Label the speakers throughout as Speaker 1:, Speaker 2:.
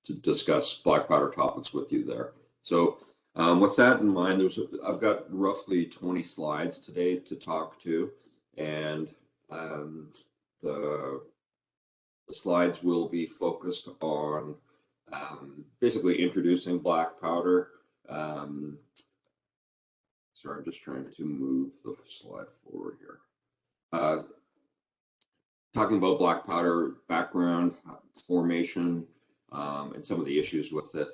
Speaker 1: to discuss black powder topics with you there. So with that in mind, I've got roughly 20 slides today to talk to, and the slides will be focused on basically introducing black powder. Sorry, I'm just trying to move the slide forward here. Talking about black powder background, formation, and some of the issues with it.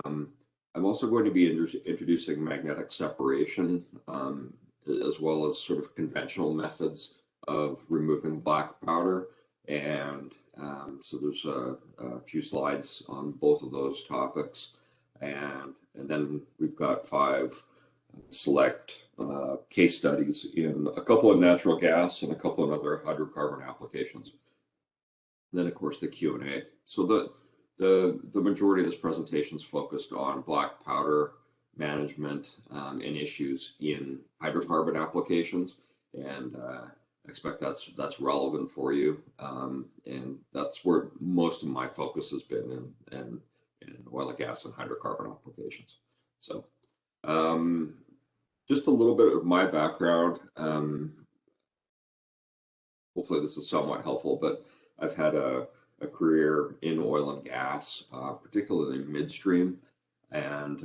Speaker 1: I'm also going to be introducing magnetic separation, as well as sort of conventional methods of removing black powder. And so there's a few slides on both of those topics. And then we've got 5 select case studies in a couple of natural gas and a couple of other hydrocarbon applications. And then, of course, the Q&A. So the majority of this presentation is focused on black powder management and issues in hydrocarbon applications, and I expect that's relevant for you, and that's where most of my focus has been in oil and gas and hydrocarbon applications. So just a little bit of my background. Hopefully this is somewhat helpful, but I've had a career in oil and gas, particularly midstream, and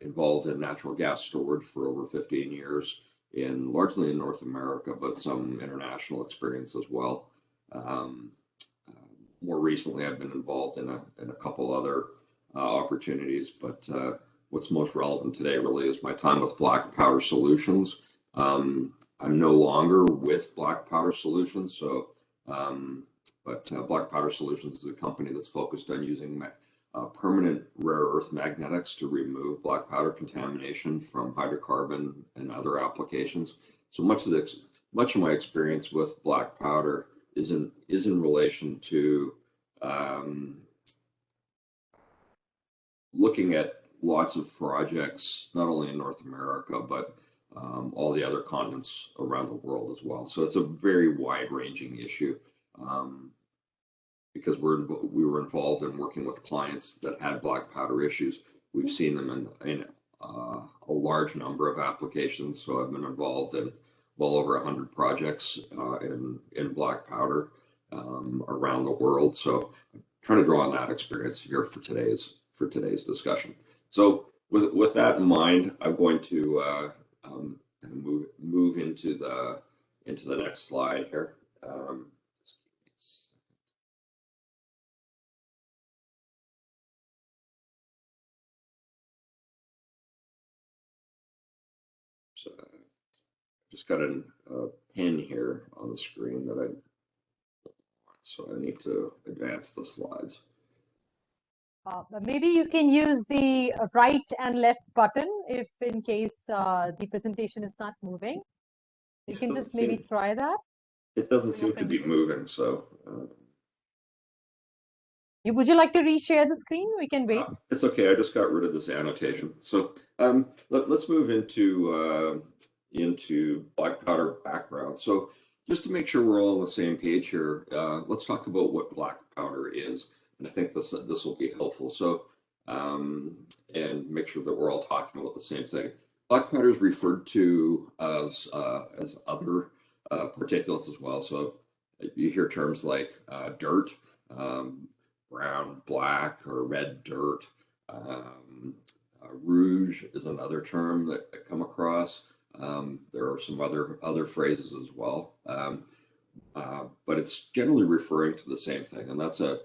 Speaker 1: involved in natural gas storage for over 15 years, largely in North America, but some international experience as well. More recently, I've been involved in a couple other opportunities, but what's most relevant today really is my time with Black Powder Solutions. I'm no longer with Black Powder Solutions, so but Black Powder Solutions is a company that's focused on using permanent rare earth magnetics to remove black powder contamination from hydrocarbon and other applications. So much of my experience with black powder is in relation to looking at lots of projects, not only in North America, but all the other continents around the world as well. So it's a very wide-ranging issue. Because we were involved in working with clients that had black powder issues. We've seen them in a large number of applications. So I've been involved in well over 100 projects in black powder around the world. So I'm trying to draw on that experience here for today's discussion. So with that in mind, I'm going to move into the next slide here. So I just got a pin here on the screen that so I need to advance the slides.
Speaker 2: Maybe you can use the right and left button if in case the presentation is not moving. You can just maybe try that.
Speaker 1: It doesn't seem to be moving, so.
Speaker 2: Would you like to reshare the screen? We can wait.
Speaker 1: It's okay. I just got rid of this annotation. So let's move into black powder background. So just to make sure we're all on the same page here, let's talk about what black powder is, and I think this will be helpful. So and make sure that we're all talking about the same thing. Black powder is referred to as other particulates as well. So you hear terms like dirt. Brown, black, or red dirt. Rouge is another term that I come across. There are some other phrases as well, but it's generally referring to the same thing, and that's a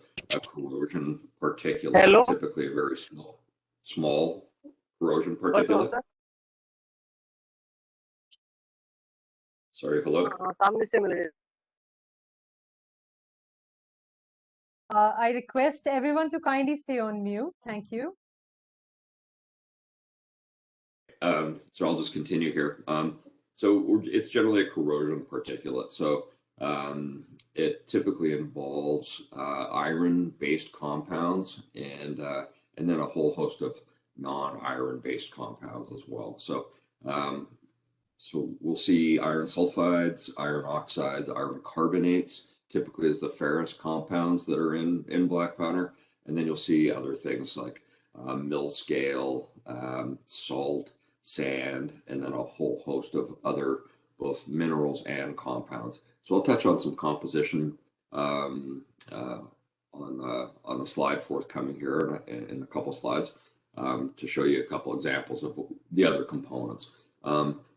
Speaker 1: corrosion particulate.
Speaker 3: Hello?
Speaker 1: Typically a very small corrosion particulate. Sorry, hello?
Speaker 2: I request everyone to kindly stay on mute. Thank you.
Speaker 1: So I'll just continue here. So it's generally a corrosion particulate. So it typically involves iron-based compounds and then a whole host of non-iron-based compounds as well. So so we'll see iron sulfides, iron oxides, iron carbonates typically is the ferrous compounds that are in black powder. And then you'll see other things like mill scale, salt, sand, and then a whole host of other both minerals and compounds. So I'll touch on some composition on the slide forthcoming here in a couple slides to show you a couple examples of the other components.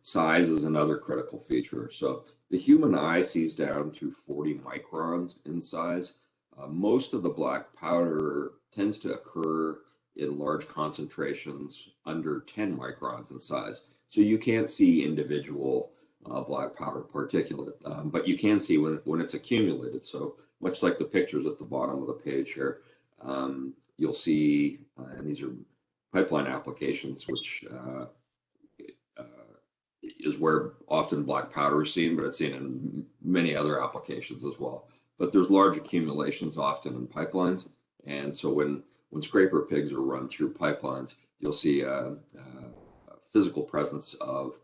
Speaker 1: Size is another critical feature. So the human eye sees down to 40 microns in size. Most of the black powder tends to occur in large concentrations under 10 microns in size. So you can't see individual black powder particulate, but you can see when it's accumulated. So much like the pictures at the bottom of the page here, you'll see, and these are pipeline applications, which is where often black powder is seen, but it's seen in many other applications as well. But there's large accumulations often in pipelines, and so when scraper pigs are run through pipelines, you'll see a physical presence of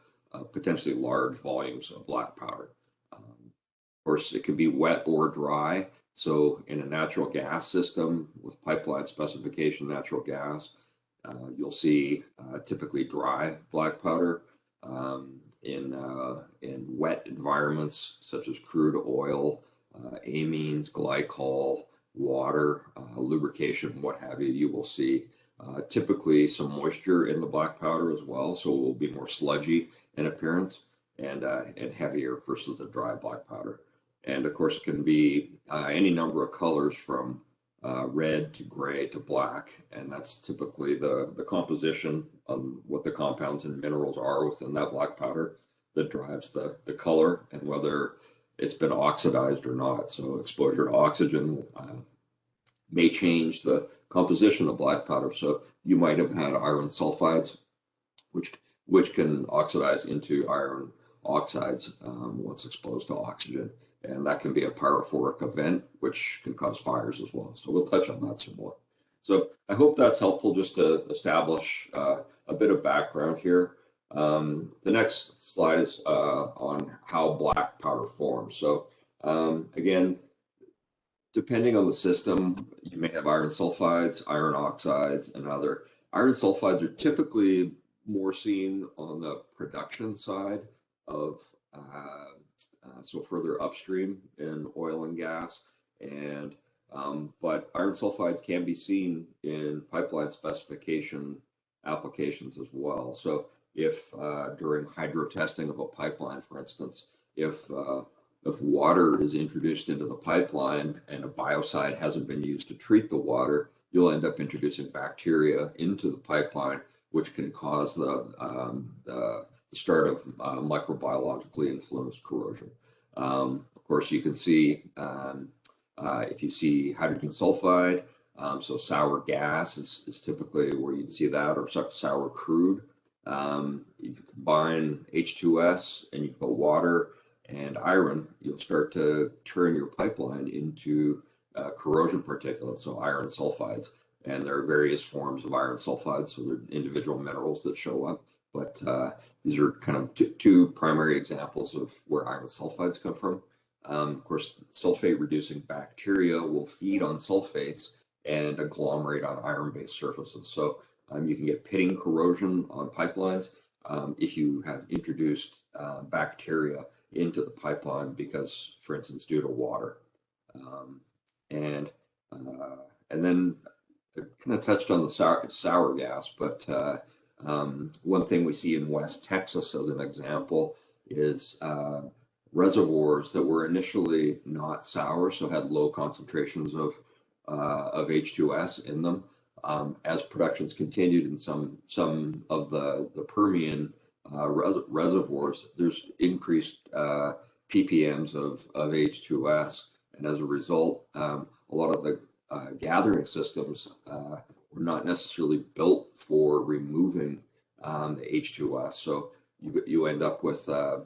Speaker 1: potentially large volumes of black powder. Of course, it can be wet or dry. So in a natural gas system with pipeline specification natural gas, you'll see typically dry black powder. In wet environments such as crude oil, amines, glycol, water, lubrication, what have you, you will see typically some moisture in the black powder as well. So it will be more sludgy in appearance and heavier versus a dry black powder. And of course, it can be any number of colors from red to gray to black, and that's typically the composition of what the compounds and minerals are within that black powder that drives the color and whether it's been oxidized or not. So exposure to oxygen may change the composition of black powder. So you might have had iron sulfides, which can oxidize into iron oxides once exposed to oxygen. And that can be a pyrophoric event, which can cause fires as well. So we'll touch on that some more. So I hope that's helpful just to establish a bit of background here. The next slide is on how black powder forms. So again, depending on the system, you may have iron sulfides, iron oxides, and other. Iron sulfides are typically more seen on the production side of so further upstream in oil and gas, and but iron sulfides can be seen in pipeline specification applications as well. So if during hydro testing of a pipeline, for instance, if water is introduced into the pipeline and a biocide hasn't been used to treat the water, you'll end up introducing bacteria into the pipeline, which can cause the start of microbiologically influenced corrosion. Of course, you can see if you see hydrogen sulfide, so sour gas is typically where you'd see that, or sour crude. If you combine H2S and you've got water and iron, you'll start to turn your pipeline into corrosion particulate, so iron sulfides. And there are various forms of iron sulfides, so they're individual minerals that show up. But these are kind of two primary examples of where iron sulfides come from. Of course, sulfate-reducing bacteria will feed on sulfates and agglomerate on iron-based surfaces. So you can get pitting corrosion on pipelines if you have introduced bacteria into the pipeline because, for instance, due to water. And then I kind of touched on the sour gas, but one thing we see in West Texas as an example is reservoirs that were initially not sour, so had low concentrations of H2S in them. As productions continued in some of the Permian reservoirs, there's increased ppms of H2S, and as a result, a lot of the gathering systems were not necessarily built for removing the H2S. So you end up with a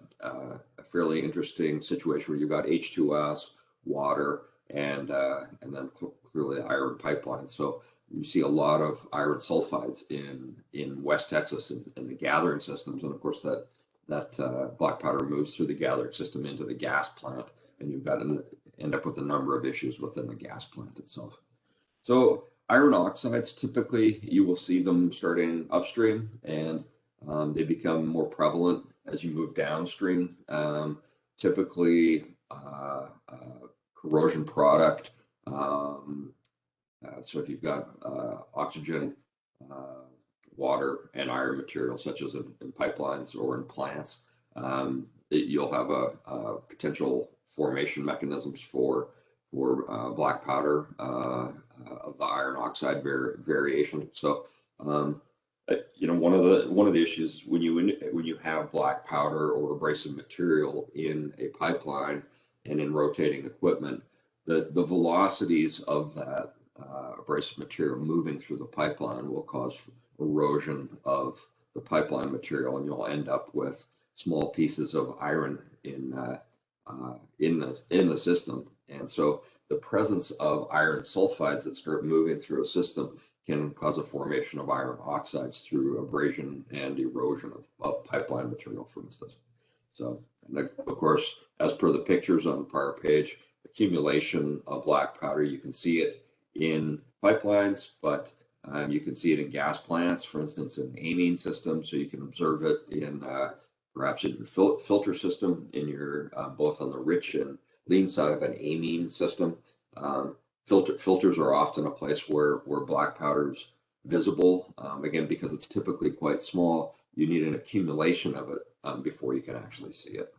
Speaker 1: fairly interesting situation where you've got H2S, water, and then clearly iron pipeline. So you see a lot of iron sulfides in West Texas in the gathering systems, and of course that black powder moves through the gathering system into the gas plant, and you've got end up with a number of issues within the gas plant itself. So iron oxides, typically you will see them starting upstream, and they become more prevalent as you move downstream. Typically, corrosion product. So if you've got oxygen, water, and iron material, such as in pipelines or in plants, you'll have a potential formation mechanisms for black powder of the iron oxide variation. So one of the issues when you have black powder or abrasive material in a pipeline and in rotating equipment, the velocities of that abrasive material moving through the pipeline will cause erosion of the pipeline material, and you'll end up with small pieces of iron in the system. And so the presence of iron sulfides that start moving through a system can cause a formation of iron oxides through abrasion and erosion of pipeline material, for instance. So, and of course, as per the pictures on the prior page, accumulation of black powder, you can see it in pipelines, but you can see it in gas plants, for instance, in amine systems. So you can observe it in perhaps in your filter system, in your both on the rich and lean side of an amine system. Filters are often a place where black powder is visible. Again, because it's typically quite small, you need an accumulation of it before you can actually see it.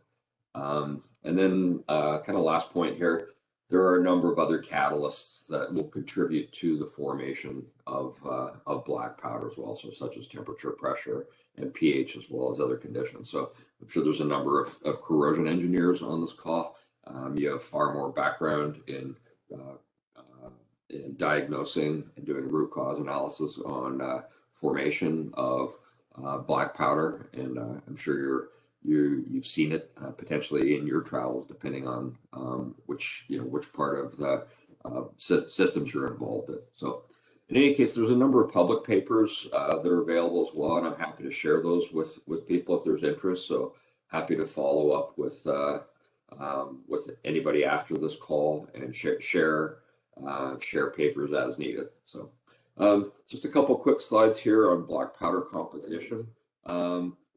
Speaker 1: And then kind of last point here, there are a number of other catalysts that will contribute to the formation of black powder as well, so such as temperature, pressure, and pH, as well as other conditions. So I'm sure there's a number of corrosion engineers on this call. You have far more background in diagnosing and doing root cause analysis on formation of black powder, and I'm sure you've seen it potentially in your travels, depending on which part of the systems you're involved in. So in any case, there's a number of public papers that are available as well, and I'm happy to share those with people if there's interest. So happy to follow up with anybody after this call and share papers as needed. So just a couple quick slides here on black powder composition.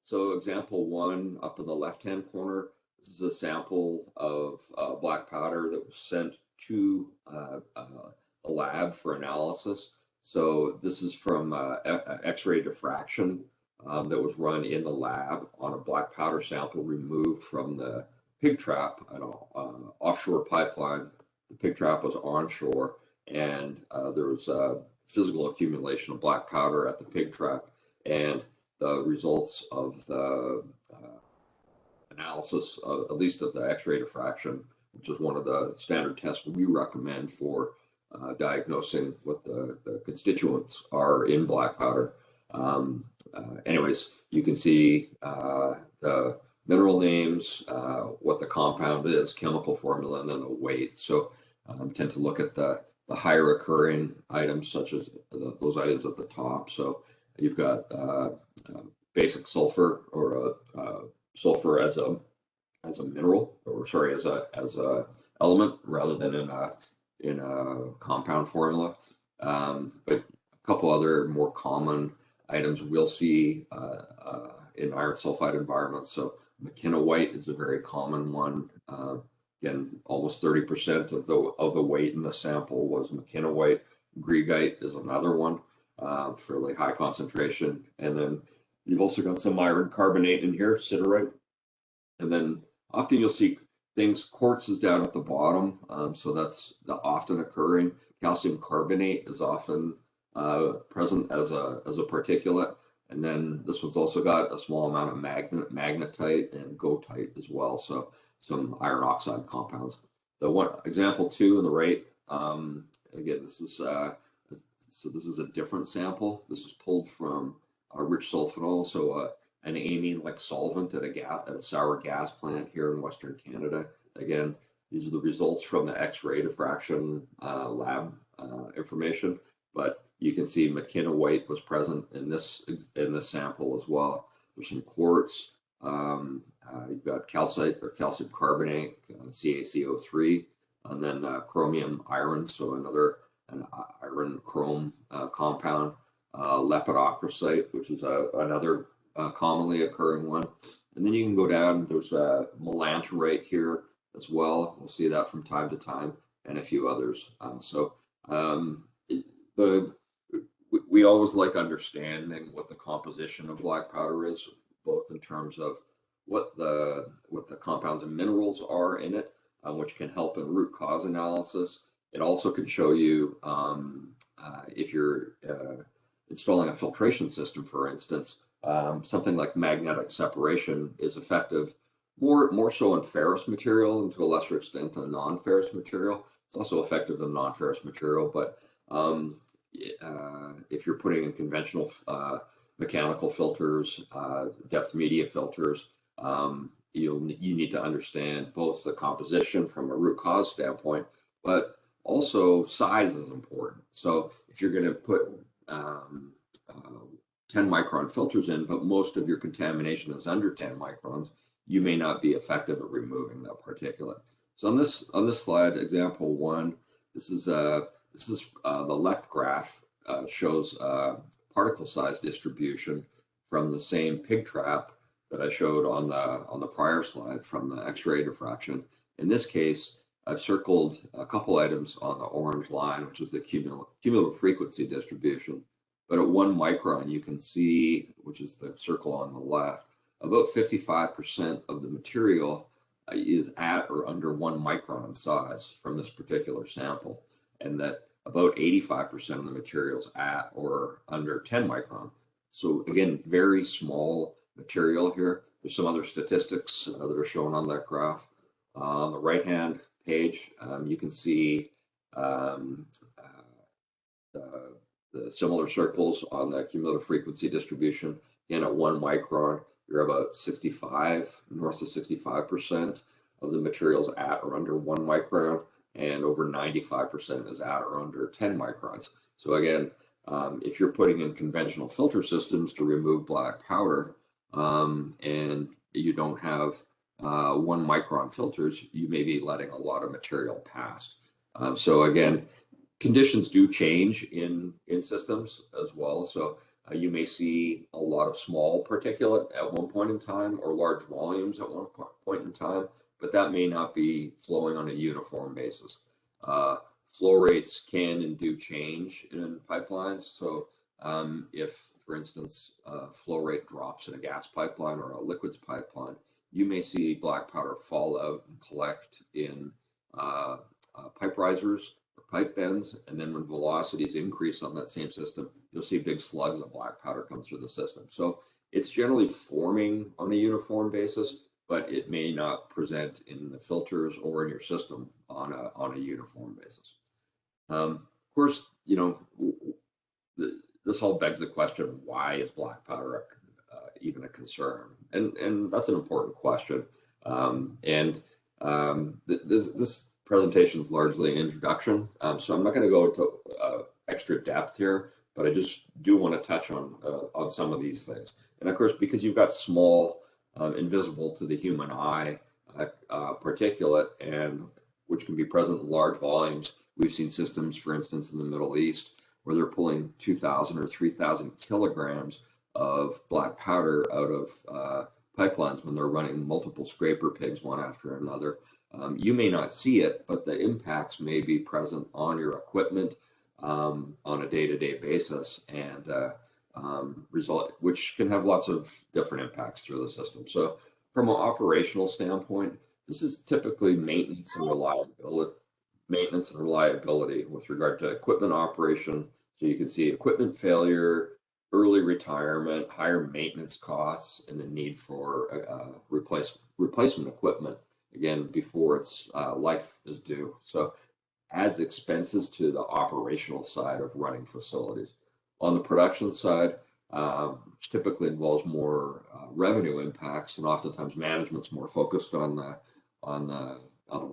Speaker 1: So example one up in the left-hand corner, this is a sample of black powder that was sent to a lab for analysis. So this is from X-ray diffraction that was run in the lab on a black powder sample removed from the pig trap, an offshore pipeline. The pig trap was onshore, and there was a physical accumulation of black powder at the pig trap, and the results of the analysis, at least of the X-ray diffraction, which is one of the standard tests we recommend for diagnosing what the constituents are in black powder. Anyways, you can see the mineral names, what the compound is, chemical formula, and then the weight. So tend to look at the higher occurring items, such as those items at the top. So you've got basic sulfur, or sulfur as a mineral, or sorry, as a element rather than in a compound formula. But a couple other more common items we'll see in iron sulfide environments. So McKenna-White is a very common one. Again, almost 30% of the weight in the sample was McKenna-White. Greigite is another one, fairly high concentration. And then you've also got some iron carbonate in here, siderite. And then often you'll see things, quartz is down at the bottom, so that's the often occurring. Calcium carbonate is often present as a particulate. And then this one's also got a small amount of magnetite and goethite as well. So some iron oxide compounds. The one example two on the right, again, this is this is a different sample. This is pulled from a rich sulfonol, so an amine-like solvent at a sour gas plant here in Western Canada. Again, these are the results from the X-ray diffraction lab information, but you can see McKenna-White was present in this sample as well. There's some quartz. You've got calcite or calcium carbonate, CaCO3, and then chromium iron, so an iron chrome compound, lepidocrosite, which is another commonly occurring one. And then you can go down, there's melangerite here as well. We'll see that from time to time, and a few others. We always like understanding what the composition of black powder is, both in terms of what the compounds and minerals are in it, which can help in root cause analysis. It also can show you if you're installing a filtration system, for instance, something like magnetic separation is effective more so in ferrous material, and to a lesser extent on non-ferrous material. It's also effective in non-ferrous material, but if you're putting in conventional mechanical filters, depth media filters, you need to understand both the composition from a root cause standpoint, but also size is important. So if you're going to put 10 micron filters in, but most of your contamination is under 10 microns, you may not be effective at removing that particulate. So on this slide, example 1, this is the left graph shows particle size distribution from the same pig trap that I showed on the prior slide from the X-ray diffraction. In this case, I've circled a couple items on the orange line, which is the cumulative frequency distribution. But at 1 micron, you can see, which is the circle on the left, about 55% of the material is at or under 1 micron in size from this particular sample, and that about 85% of the material is at or under 10 micron. So again, very small material here. There's some other statistics that are shown on that graph. On the right-hand page, you can see the similar circles on the cumulative frequency distribution. Again, at 1 micron, you're about 65, north of 65% of the materials at or under 1 micron, and over 95% is at or under 10 microns. So again, if you're putting in conventional filter systems to remove black powder, and you don't have 1 micron filters, you may be letting a lot of material pass. So again, conditions do change in systems as well. So you may see a lot of small particulate at one point in time, or large volumes at one point in time, but that may not be flowing on a uniform basis. Flow rates can and do change in pipelines. So if, for instance, flow rate drops in a gas pipeline or a liquids pipeline, you may see black powder fall out and collect in pipe risers or pipe bends, and then when velocities increase on that same system, you'll see big slugs of black powder come through the system. So it's generally forming on a uniform basis, but it may not present in the filters or in your system on a uniform basis. Of course, you know, this all begs the question: why is black powder even a concern? And that's an important question. This presentation is largely an introduction, so I'm not going to go into extra depth here, but I just do want to touch on some of these things. And of course, because you've got small, invisible to the human eye particulate, and which can be present in large volumes. We've seen systems, for instance, in the Middle East, where they're pulling 2,000 or 3,000 kilograms of black powder out of pipelines when they're running multiple scraper pigs one after another. You may not see it, but the impacts may be present on your equipment on a day-to-day basis, and which can have lots of different impacts through the system. So from an operational standpoint, this is typically maintenance and reliability with regard to equipment operation. So you can see equipment failure, early retirement, higher maintenance costs, and the need for replacement equipment, again, before its life is due. So adds expenses to the operational side of running facilities. On the production side, which typically involves more revenue impacts, and oftentimes management's more focused on the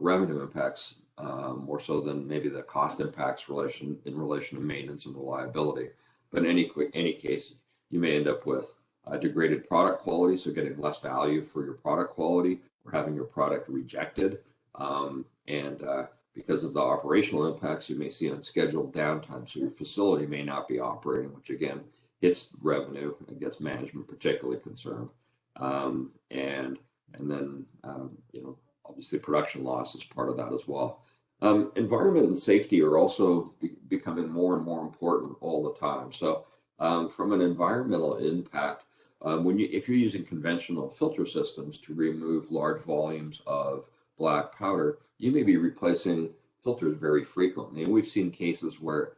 Speaker 1: revenue impacts more so than maybe the cost impacts in relation to maintenance and reliability. But in any case, you may end up with degraded product quality, so getting less value for your product quality, or having your product rejected. because of the operational impacts, you may see unscheduled downtime. So your facility may not be operating, which again hits revenue and gets management particularly concerned. And then obviously production loss is part of that as well. Environment and safety are also becoming more and more important all the time. So from an environmental impact, if you're using conventional filter systems to remove large volumes of black powder, you may be replacing filters very frequently. And we've seen cases where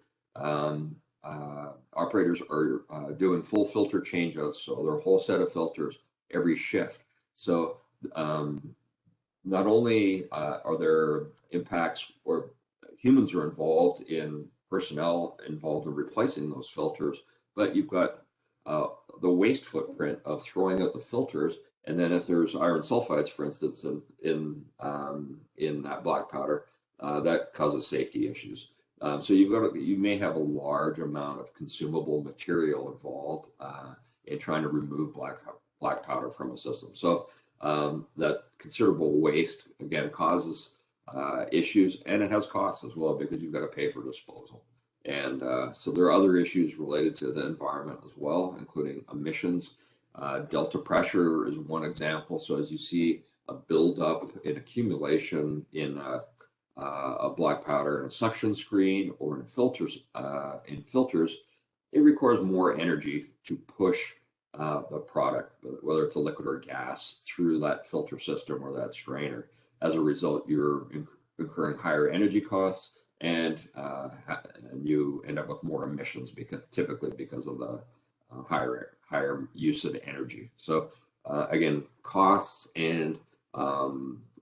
Speaker 1: operators are doing full filter changeouts, so their whole set of filters every shift. So not only are there impacts or humans are involved in personnel involved in replacing those filters, but you've got the waste footprint of throwing out the filters. And then if there's iron sulfides, for instance, in that black powder, that causes safety issues. So you may have a large amount of consumable material involved in trying to remove black powder from a system. So that considerable waste again causes issues, and it has costs as well because you've got to pay for disposal. And so there are other issues related to the environment as well, including emissions. Delta pressure is one example. So as you see a buildup in accumulation in a black powder in a suction screen or in filters, it requires more energy to push the product, whether it's a liquid or gas, through that filter system or that strainer. As a result, you're incurring higher energy costs, and you end up with more emissions typically because of the higher use of energy. So again, costs and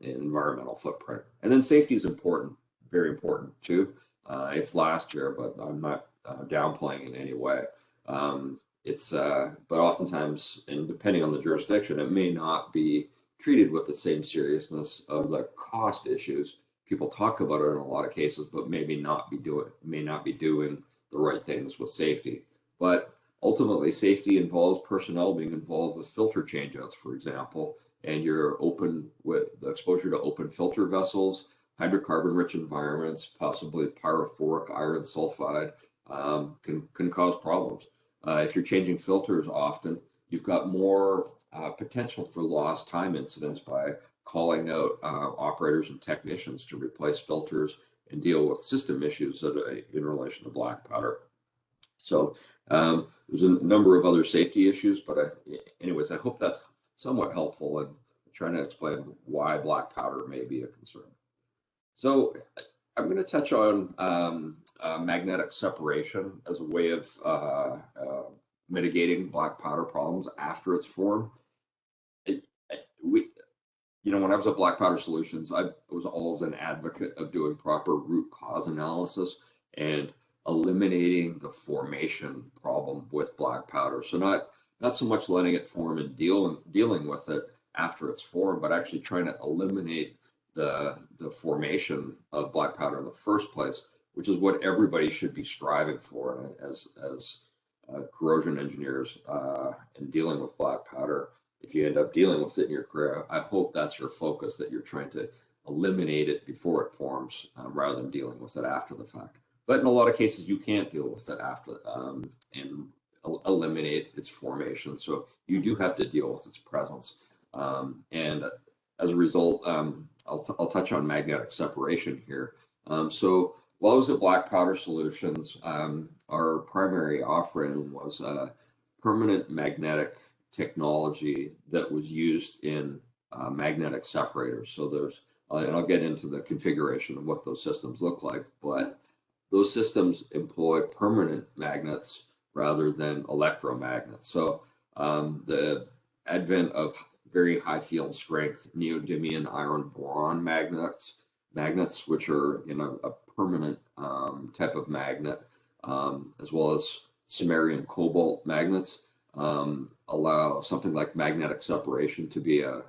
Speaker 1: environmental footprint. And then safety is important, very important too. It's last year, but I'm not downplaying in any way. But oftentimes, and depending on the jurisdiction, it may not be treated with the same seriousness of the cost issues. People talk about it in a lot of cases, but may not be doing the right things with safety. But ultimately, safety involves personnel being involved with filter changeouts, for example, and you're open with the exposure to open filter vessels, hydrocarbon-rich environments, possibly pyrophoric iron sulfide can cause problems. If you're changing filters often, you've got more potential for lost time incidents by calling out operators and technicians to replace filters and deal with system issues in relation to black powder. So there's a number of other safety issues, but anyways, I hope that's somewhat helpful in trying to explain why black powder may be a concern. So I'm going to touch on magnetic separation as a way of mitigating black powder problems after it's formed. When I was at Black Powder Solutions, I was always an advocate of doing proper root cause analysis and eliminating the formation problem with black powder. So not so much letting it form and dealing with it after it's formed, but actually trying to eliminate the formation of black powder in the first place, which is what everybody should be striving for as corrosion engineers in dealing with black powder. If you end up dealing with it in your career, I hope that's your focus, that you're trying to eliminate it before it forms rather than dealing with it after the fact. But in a lot of cases, you can't deal with it after and eliminate its formation. So you do have to deal with its presence. And as a result, I'll touch on magnetic separation here. So while I was at Black Powder Solutions, our primary offering was permanent magnetic technology that was used in magnetic separators. So and I'll get into the configuration of what those systems look like, but those systems employ permanent magnets rather than electromagnets. So the advent of very high field strength neodymium iron boron magnets, which are a permanent type of magnet, as well as samarium cobalt magnets, allow something like magnetic separation to be a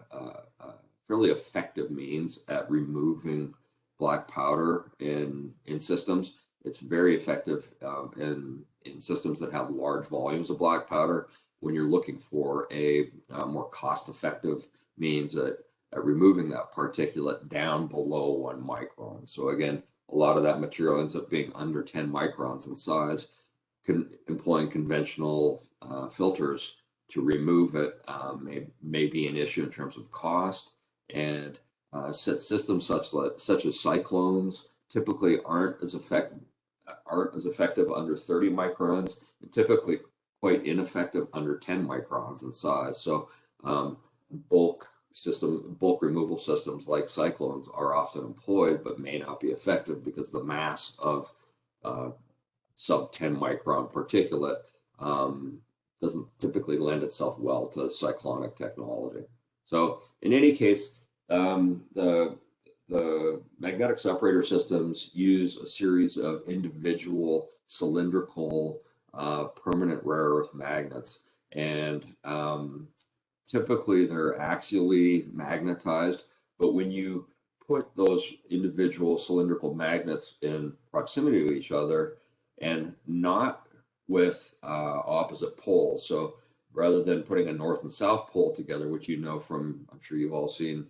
Speaker 1: fairly effective means at removing black powder in systems. It's very effective in systems that have large volumes of black powder when you're looking for a more cost-effective means at at removing that particulate down below 1 micron. So again, a lot of that material ends up being under 10 microns in size. Employing conventional filters to remove it may be an issue in terms of cost, and systems such as cyclones typically aren't as effective under 30 microns, and typically quite ineffective under 10 microns in size. So bulk removal systems like cyclones are often employed, but may not be effective because the mass of sub 10 micron particulate doesn't typically lend itself well to cyclonic technology. So in any case, the magnetic separator systems use a series of individual cylindrical permanent rare earth magnets, and typically they're axially magnetized, but when you put those individual cylindrical magnets in proximity to each other and not with opposite poles, so rather than putting a north and south pole together, which you know from, I'm sure you've all seen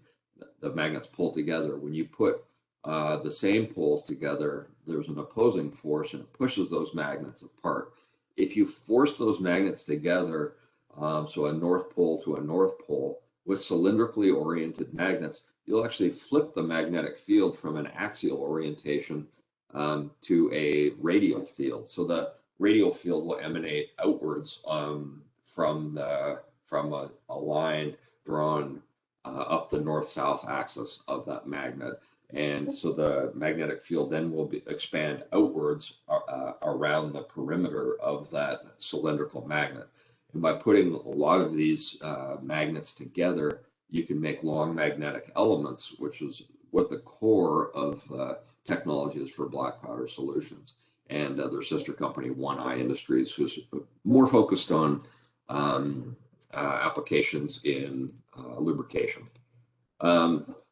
Speaker 1: the magnets pull together, when you put the same poles together, there's an opposing force and it pushes those magnets apart. If you force those magnets together, so a north pole to a north pole with cylindrically oriented magnets, you'll actually flip the magnetic field from an axial orientation to a radial field. So the radial field will emanate outwards from a line drawn up the north-south axis of that magnet. And so the magnetic field then will expand outwards around the perimeter of that cylindrical magnet. And by putting a lot of these magnets together, you can make long magnetic elements, which is what the core of technology is for black powder solutions. And their sister company, One Eye Industries, who's more focused on applications in lubrication.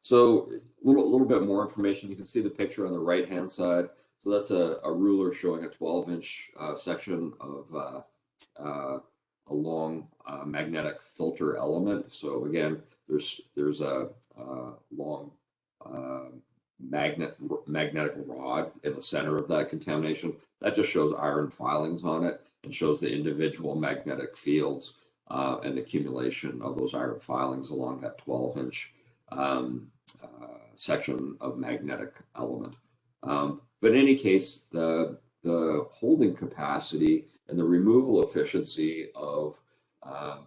Speaker 1: So a little bit more information. You can see the picture on the right-hand side. So that's a ruler showing a 12-inch section of a long magnetic filter element. So again, there's a long magnetic rod in the center of that contamination. That just shows iron filings on it and shows the individual magnetic fields and accumulation of those iron filings along that 12-inch section of magnetic element. But in any case, the holding capacity and the removal efficiency of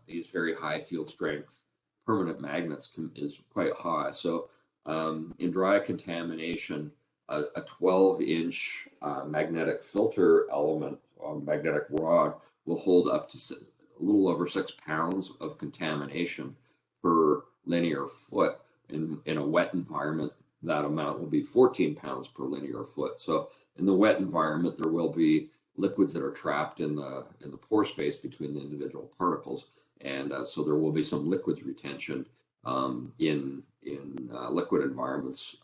Speaker 1: these very high field strength permanent magnets is quite high. So in dry contamination, a 12-inch magnetic filter element, magnetic rod, will hold up to a little over 6 pounds of contamination per linear foot. In a wet environment, that amount will be 14 pounds per linear foot. So in the wet environment, there will be liquids that are trapped in the pore space between the individual particles, and so there will be some liquids retention in liquid environments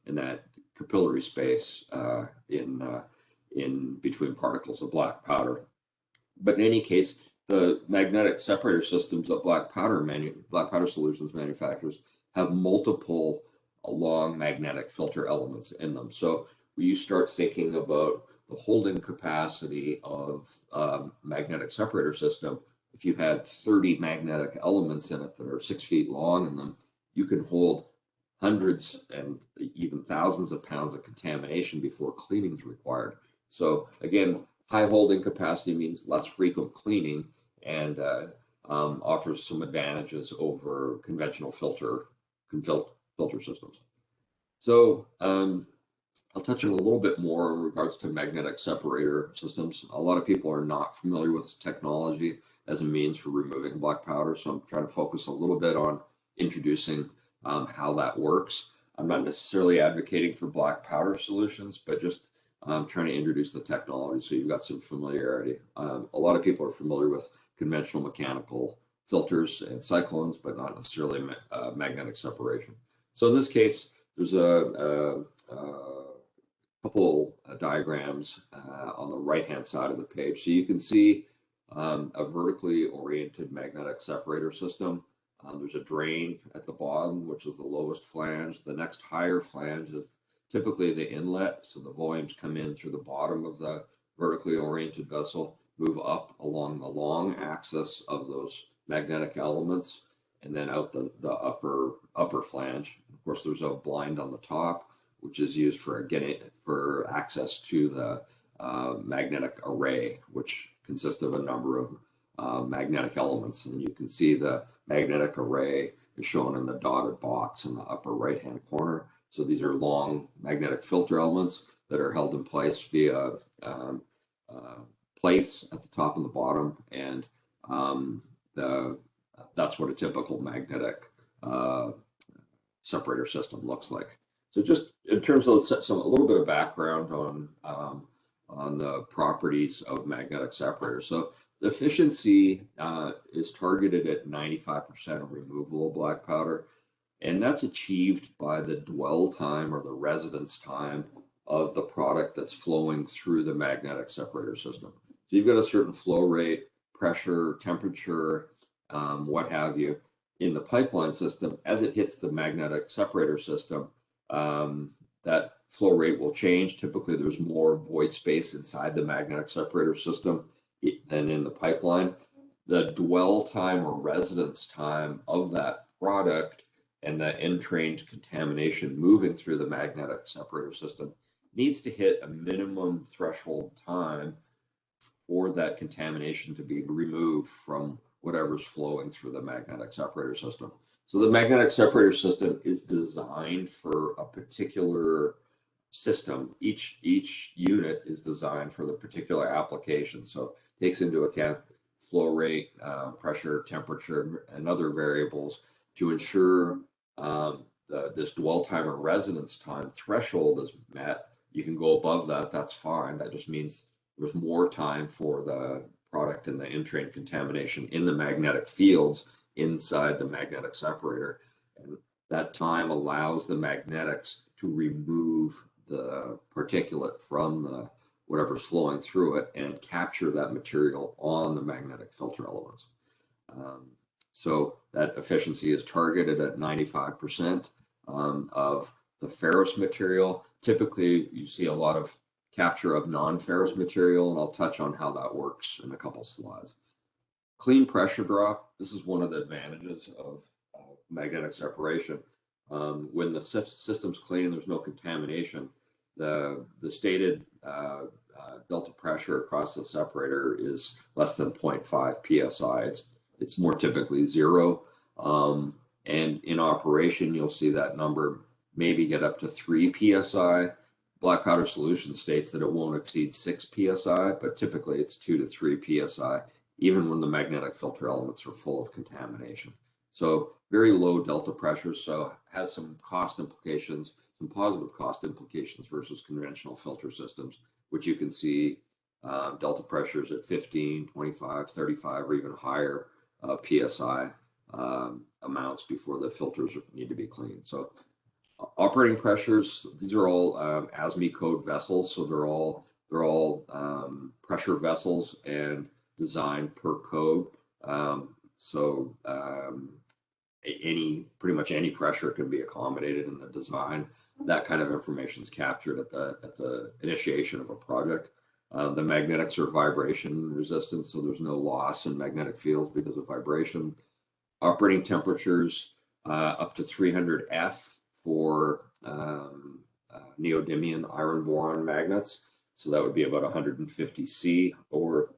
Speaker 1: in that capillary space in between particles of black powder. But in any case, the magnetic separator systems that black powder solutions manufacturers have multiple long magnetic filter elements in them. So when you start thinking about the holding capacity of magnetic separator system, if you had 30 magnetic elements in it that are 6 feet long in them, you can hold hundreds and even thousands of pounds of contamination before cleaning is required. So again, high holding capacity means less frequent cleaning and offers some advantages over conventional filter systems. So I'll touch on a little bit more in regards to magnetic separator systems. A lot of people are not familiar with this technology as a means for removing black powder, so I'm trying to focus a little bit on introducing how that works. I'm not necessarily advocating for black powder solutions, but just trying to introduce the technology so you've got some familiarity. A lot of people are familiar with conventional mechanical filters and cyclones, but not necessarily magnetic separation. So in this case, there's a couple diagrams on the right-hand side of the page. So you can see a vertically oriented magnetic separator system. There's a drain at the bottom, which is the lowest flange. The next higher flange is typically the inlet. So the volumes come in through the bottom of the vertically oriented vessel, move up along the long axis of those magnetic elements, and then out the upper flange. Of course, there's a blind on the top, which is used for access to the magnetic array, which consists of a number of magnetic elements. And you can see the magnetic array is shown in the dotted box in the upper right-hand corner. So these are long magnetic filter elements that are held in place via plates at the top and the bottom, and that's what a typical magnetic separator system looks like. So just in terms of a little bit of background on the properties of magnetic separators. So the efficiency is targeted at 95% removal of black powder, and that's achieved by the dwell time or the residence time of the product that's flowing through the magnetic separator system. So you've got a certain flow rate, pressure, temperature, what have you, in the pipeline system. As it hits the magnetic separator system, that flow rate will change. Typically, there's more void space inside the magnetic separator system than in the pipeline. The dwell time or residence time of that product and the entrained contamination moving through the magnetic separator system needs to hit a minimum threshold time for that contamination to be removed from whatever's flowing through the magnetic separator system. So the magnetic separator system is designed for a particular system. Each unit is designed for the particular application. So it takes into account flow rate, pressure, temperature, and other variables to ensure this dwell time or residence time threshold is met. You can go above that, that's fine. That just means there's more time for the product and the entrained contamination in the magnetic fields inside the magnetic separator. And that time allows the magnetics to remove the particulate from the whatever's flowing through it and capture that material on the magnetic filter elements. So that efficiency is targeted at 95% of the ferrous material. Typically, you see a lot of capture of non-ferrous material, and I'll touch on how that works in a couple slides. Clean pressure drop. This is one of the advantages of magnetic separation. When the system's clean and there's no contamination, the stated delta pressure across the separator is less than 0.5 psi. It's more typically 0. And in operation, you'll see that number maybe get up to 3 psi. Black powder solution states that it won't exceed 6 psi, but typically it's 2 to 3 psi, even when the magnetic filter elements are full of contamination. So very low delta pressures, so has some cost implications, some positive cost implications versus conventional filter systems, which you can see delta pressures at 15, 25, 35, or even higher psi amounts before the filters need to be cleaned. So operating pressures, these are all ASME code vessels, so they're all pressure vessels and designed per code. Pretty much any pressure can be accommodated in the design. That kind of information is captured at the initiation of a project. The magnetics are vibration resistant, so there's no loss in magnetic fields because of vibration. Operating temperatures up to 300 F for neodymium iron boron magnets. So that would be about 150 C, or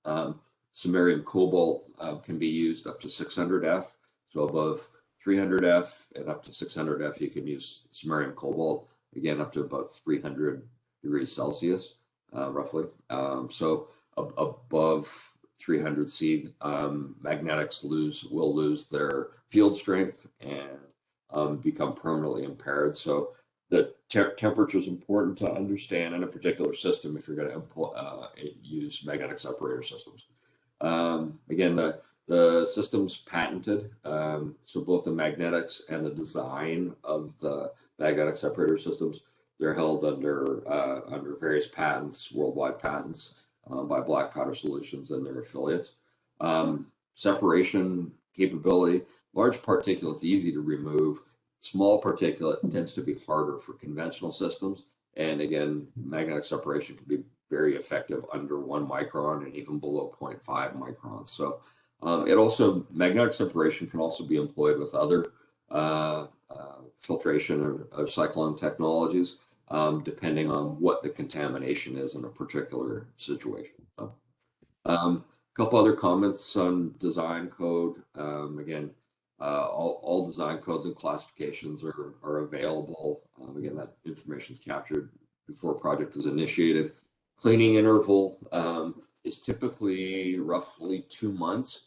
Speaker 1: samarium cobalt can be used up to 600 F. So above 300 F and up to 600 F, you can use samarium cobalt, again, up to about 300 degrees Celsius, roughly. So above 300 C, magnetics will lose their field strength and become permanently impaired. So the temperature is important to understand in a particular system if you're going to use magnetic separator systems. Again, the system's patented, so both the magnetics and the design of the magnetic separator systems, they're held under various patents, worldwide patents, by Black Powder Solutions and their affiliates. separation capability. Large particulate's easy to remove. Small particulate tends to be harder for conventional systems. And again, magnetic separation can be very effective under 1 micron and even below 0.5 microns. So magnetic separation can also be employed with other filtration of cyclone technologies, depending on what the contamination is in a particular situation. So, a couple other comments on design code. Again, all design codes and classifications are available. Again, that information is captured before a project is initiated. Cleaning interval is typically roughly 2 months.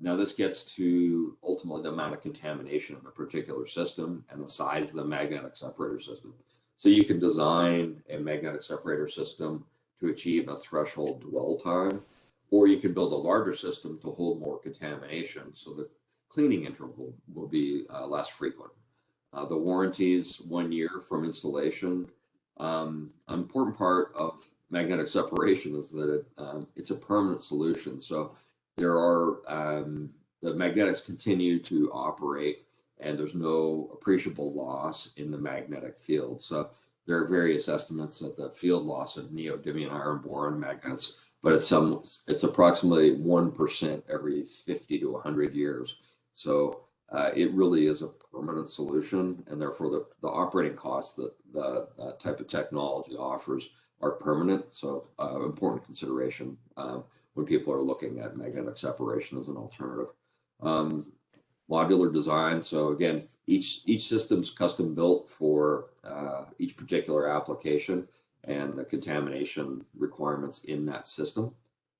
Speaker 1: Now this gets to ultimately the amount of contamination in a particular system and the size of the magnetic separator system. So you can design a magnetic separator system to achieve a threshold dwell time, or you can build a larger system to hold more contamination. So the cleaning interval will be less frequent. The warranties 1 year from installation. An important part of magnetic separation is that it's a permanent solution. So there are the magnetics continue to operate, and there's no appreciable loss in the magnetic field. So there are various estimates of the field loss of neodymium iron boron magnets, but it's approximately 1% every 50 to 100 years. So it really is a permanent solution, and therefore the operating costs that that type of technology offers are permanent. So important consideration when people are looking at magnetic separation as an alternative. Modular design. So again, each system's custom built for each particular application and the contamination requirements in that system.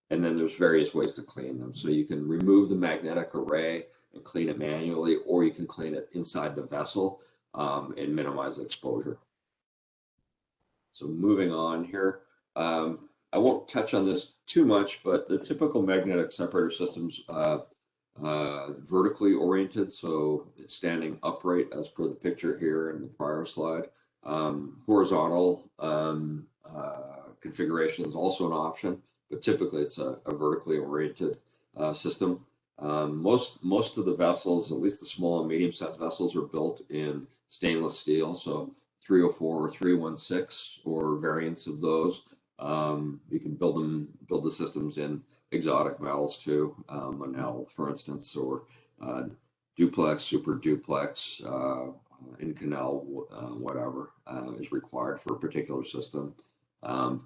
Speaker 1: And then there's various ways to clean them. So you can remove the magnetic array and clean it manually, or you can clean it inside the vessel and minimize exposure. So moving on here, I won't touch on this too much, but the typical magnetic separator systems vertically oriented, so it's standing upright as per the picture here in the prior slide. Horizontal configuration is also an option, but typically it's a vertically oriented system. Most of the vessels, at least the small and medium-sized vessels, are built in stainless steel, so 304 or 316 or variants of those. You can build the systems in exotic metals too, enamel, for instance, or duplex, super duplex, Inconel, whatever is required for a particular system. The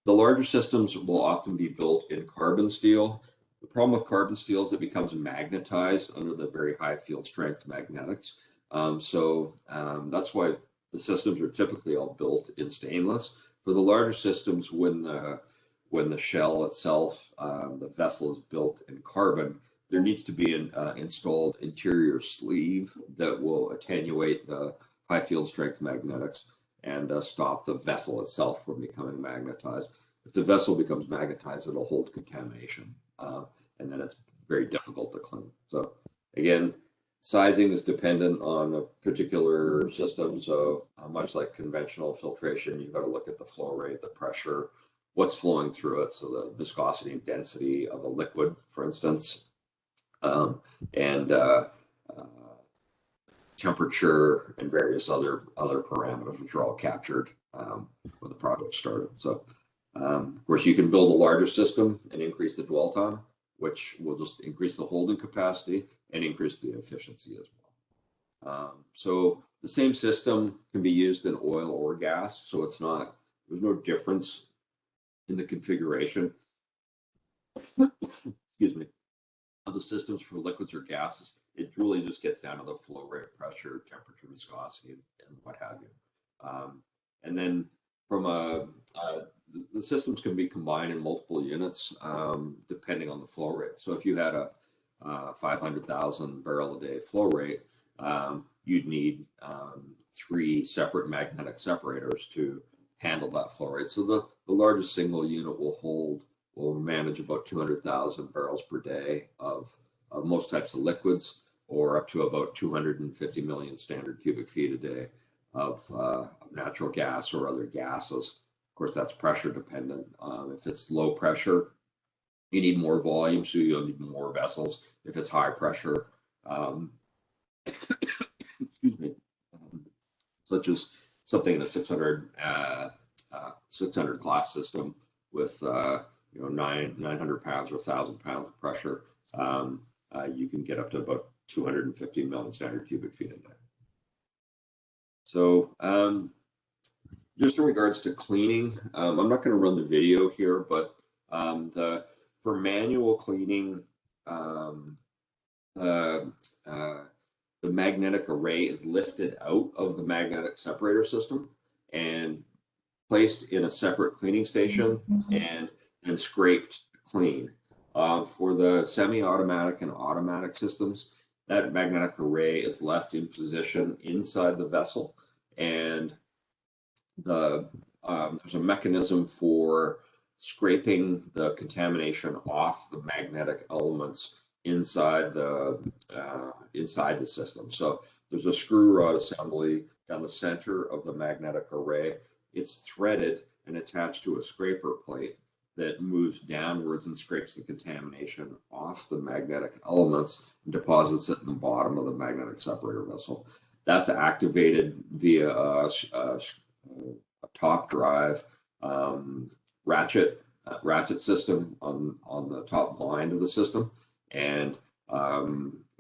Speaker 1: larger systems will often be built in carbon steel. The problem with carbon steel is it becomes magnetized under the very high field strength magnetics. That's why the systems are typically all built in stainless. For the larger systems, when the shell itself, the vessel is built in carbon, there needs to be an installed interior sleeve that will attenuate the high field strength magnetics and stop the vessel itself from becoming magnetized. If the vessel becomes magnetized, it'll hold contamination, and then it's very difficult to clean. So again, sizing is dependent on a particular system. So much like conventional filtration, you've got to look at the flow rate, the pressure, what's flowing through it. So the viscosity and density of a liquid, for instance, and temperature and various other parameters, which are all captured when the project started. So of course, you can build a larger system and increase the dwell time, which will just increase the holding capacity and increase the efficiency as well. So the same system can be used in oil or gas. So there's no difference in the configuration, excuse me, of the systems for liquids or gases. It really just gets down to the flow rate, pressure, temperature, viscosity, and what have you. And then from the systems can be combined in multiple units depending on the flow rate. So if you had a 500,000 barrel a day flow rate, you'd need 3 separate magnetic separators to handle that flow rate. So the largest single unit will manage about 200,000 barrels per day of most types of liquids, or up to about 250 million standard cubic feet a day of natural gas or other gases. Of course, that's pressure dependent. If it's low pressure, you need more volume, so you'll need more vessels. If it's high pressure, excuse me, such as something in a 600 class system with 900 pounds or 1,000 pounds of pressure, you can get up to about 250 million standard cubic feet a day. So just in regards to cleaning, I'm not going to run the video here, but for manual cleaning, the magnetic array is lifted out of the magnetic separator system and placed in a separate cleaning station and scraped clean. For the semi-automatic and automatic systems, that magnetic array is left in position inside the vessel, and there's a mechanism for scraping the contamination off the magnetic elements inside the system. So there's a screw rod assembly down the center of the magnetic array. It's threaded and attached to a scraper plate that moves downwards and scrapes the contamination off the magnetic elements and deposits it in the bottom of the magnetic separator vessel. That's activated via a top drive ratchet system on the top blind of the system. And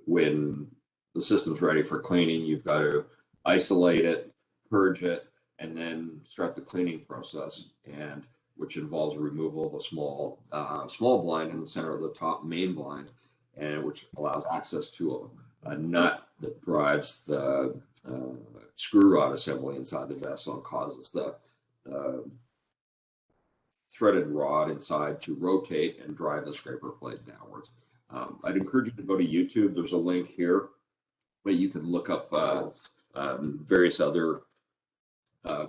Speaker 1: when the system's ready for cleaning, you've got to isolate it, purge it, and then start the cleaning process, and which involves removal of a small blind in the center of the top main blind, and which allows access to a nut that drives the screw rod assembly inside the vessel and causes the threaded rod inside to rotate and drive the scraper plate downwards. I'd encourage you to go to YouTube. There's a link here where you can look up various other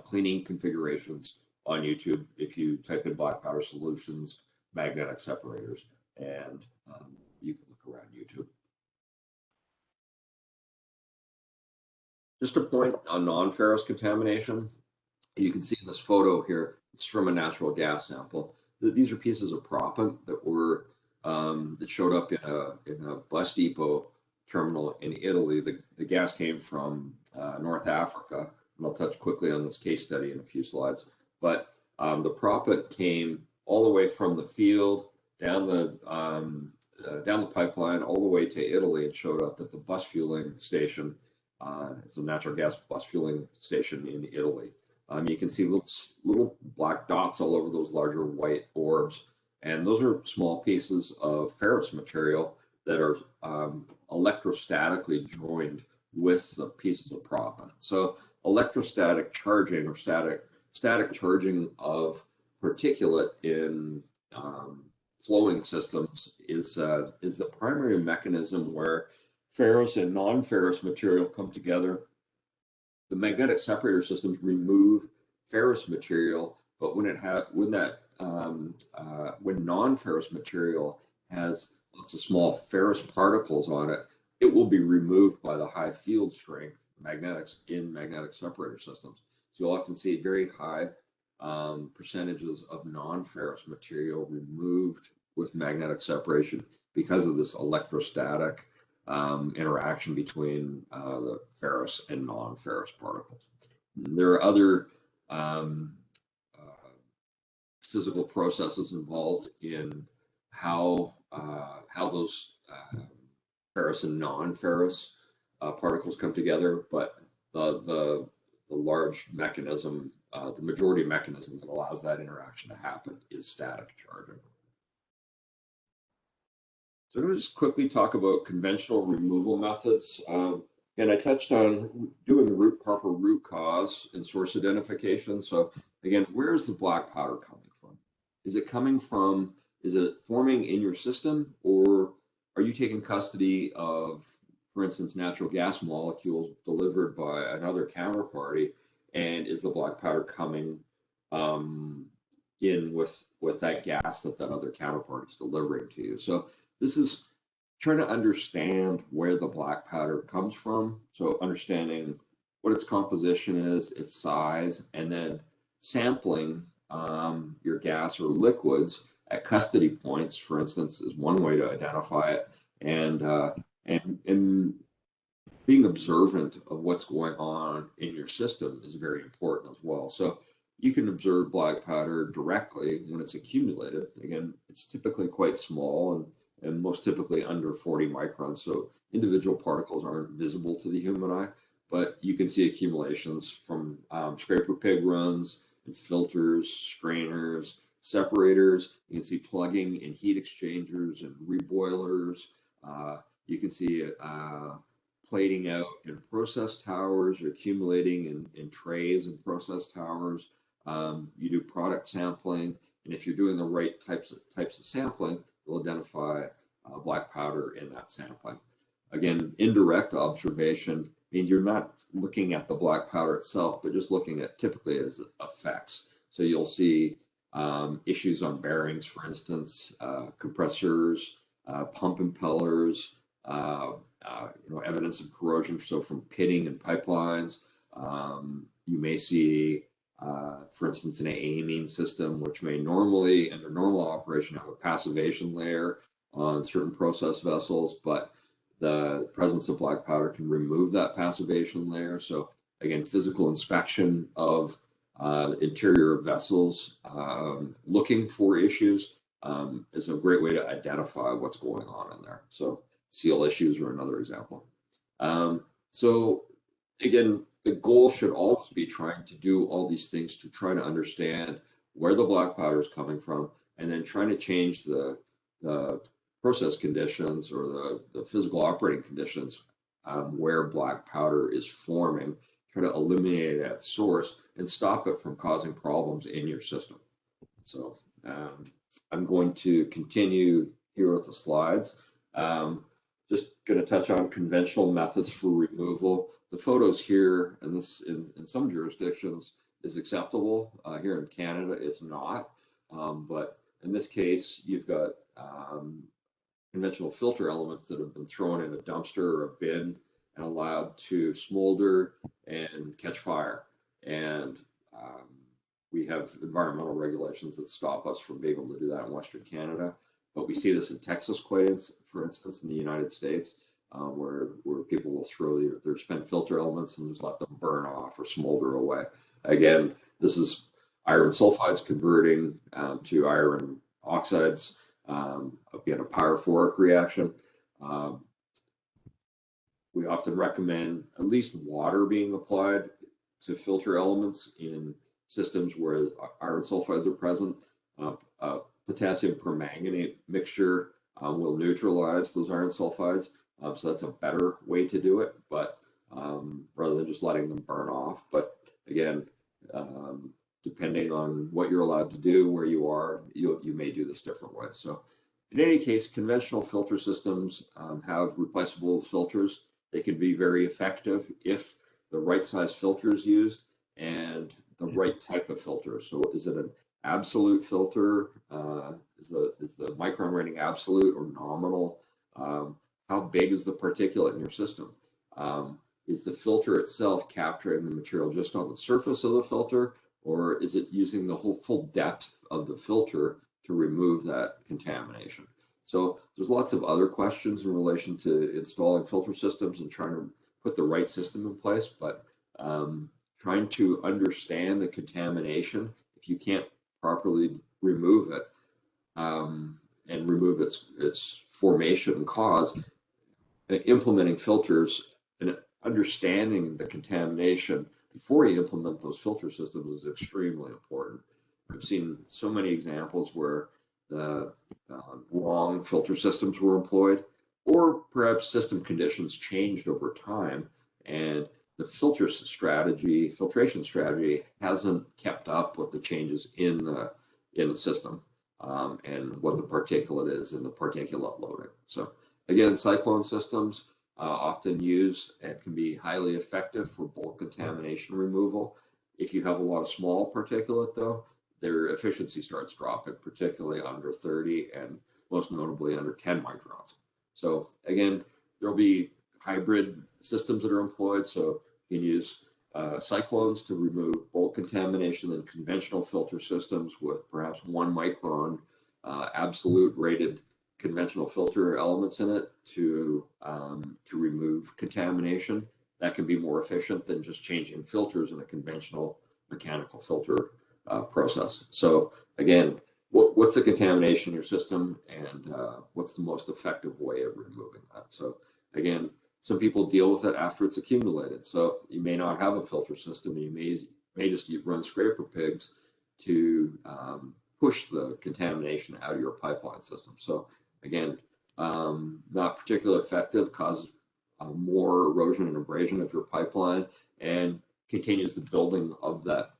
Speaker 1: cleaning configurations on YouTube if you type in black powder solutions, magnetic separators, and you can look around YouTube. Just a point on non-ferrous contamination. You can see in this photo here, it's from a natural gas sample. These are pieces of proppant that were that showed up in a bus depot terminal in Italy. The gas came from North Africa, and I'll touch quickly on this case study in a few slides. But the proppant came all the way from the field down the pipeline all the way to Italy and showed up at the bus fueling station. It's a natural gas bus fueling station in Italy. You can see little black dots all over those larger white orbs, and those are small pieces of ferrous material that are electrostatically joined with the pieces of proppant. So electrostatic charging or static charging of particulate in flowing systems is the primary mechanism where ferrous and non-ferrous material come together. The magnetic separator systems remove ferrous material, but when non-ferrous material has lots of small ferrous particles on it, it will be removed by the high field strength magnetics in magnetic separator systems. So you'll often see very high percentages of non-ferrous material removed with magnetic separation because of this electrostatic interaction between the ferrous and non-ferrous particles. There are other physical processes involved in how those ferrous and non-ferrous particles come together, but the large mechanism, the majority mechanism that allows that interaction to happen is static charging. So I'm going to just quickly talk about conventional removal methods. And I touched on doing proper root cause and source identification. So again, where is the black powder coming from? Is it forming in your system, or are you taking custody of, for instance, natural gas molecules delivered by another counterparty, and is the black powder coming in with that gas that other counterparty is delivering to you? So this is trying to understand where the black powder comes from. So understanding what its composition is, its size, and then sampling your gas or liquids at custody points, for instance, is one way to identify it, and being observant of what's going on in your system is very important as well. So you can observe black powder directly when it's accumulated. Again, it's typically quite small and most typically under 40 microns. So individual particles aren't visible to the human eye, but you can see accumulations from scraper pig runs and filters, strainers, separators. You can see plugging in heat exchangers and reboilers. You can see plating out in process towers or accumulating in trays and process towers. You do product sampling, and if you're doing the right types of sampling, you'll identify black powder in that sampling. Again, indirect observation means you're not looking at the black powder itself, but just looking at typically as effects. So you'll see issues on bearings, for instance, compressors, pump impellers, evidence of corrosion, so from pitting and pipelines. You may see, for instance, an amine system, which may normally, under normal operation, have a passivation layer on certain process vessels, but the presence of black powder can remove that passivation layer. So again, physical inspection of interior vessels, looking for issues is a great way to identify what's going on in there. So seal issues are another example. So again, the goal should always be trying to do all these things to try to understand where the black powder is coming from, and then trying to change the process conditions or the physical operating conditions where black powder is forming, try to eliminate it at source and stop it from causing problems in your system. So I'm going to continue here with the slides. Just going to touch on conventional methods for removal. The photos here, and this in some jurisdictions is acceptable. Here in Canada, it's not. But in this case, you've got conventional filter elements that have been thrown in a dumpster or a bin and allowed to smolder and catch fire. And we have environmental regulations that stop us from being able to do that in Western Canada. But we see this in Texas quite, for instance, in the United States, where people will throw their spent filter elements and just let them burn off or smolder away. Again, this is iron sulfides converting to iron oxides. Again, a pyrophoric reaction. We often recommend at least water being applied to filter elements in systems where iron sulfides are present. Potassium permanganate mixture will neutralize those iron sulfides. So that's a better way to do it, but rather than just letting them burn off. But again, depending on what you're allowed to do, where you are, you may do this different way. So in any case, conventional filter systems have replaceable filters. They can be very effective if the right size filter is used and the right type of filter. So is it an absolute filter? Is the micron rating absolute or nominal? How big is the particulate in your system? Is the filter itself capturing the material just on the surface of the filter, or is it using the whole full depth of the filter to remove that contamination? So there's lots of other questions in relation to installing filter systems and trying to put the right system in place, but trying to understand the contamination, if you can't properly remove it and remove its formation and cause, implementing filters and understanding the contamination before you implement those filter systems is extremely important. I've seen so many examples where the wrong filter systems were employed, or perhaps system conditions changed over time, and the filtration strategy hasn't kept up with the changes in the system and what the particulate is and the particulate loading. So again, cyclone systems often used and can be highly effective for bulk contamination removal. If you have a lot of small particulate, though, their efficiency starts dropping, particularly under 30 and most notably under 10 microns. So again, there'll be hybrid systems that are employed. So you can use cyclones to remove bulk contamination and conventional filter systems with perhaps 1 micron absolute rated conventional filter elements in it to remove contamination. That can be more efficient than just changing filters in a conventional mechanical filter process. So again, what's the contamination in your system, and what's the most effective way of removing that? So again, some people deal with it after it's accumulated. So you may not have a filter system. You may just run scraper pigs to push the contamination out of your pipeline system. So again, not particularly effective, causes more erosion and abrasion of your pipeline, and continues the building of that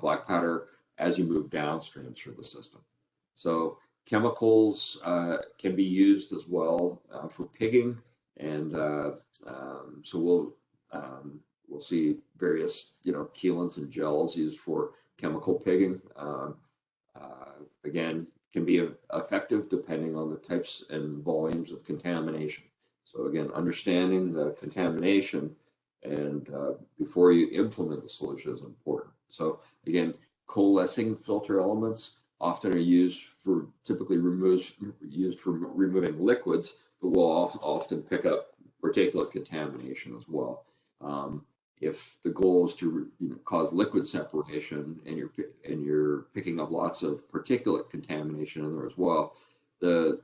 Speaker 1: black powder as you move downstream through the system. So chemicals can be used as well for pigging, and so we'll see various chelants and gels used for chemical pigging. Again, can be effective depending on the types and volumes of contamination. So again, understanding the contamination and before you implement the solution is important. So again, coalescing filter elements often are used for removing liquids, but will often pick up particulate contamination as well. If the goal is to cause liquid separation and you're picking up lots of particulate contamination in there as well, you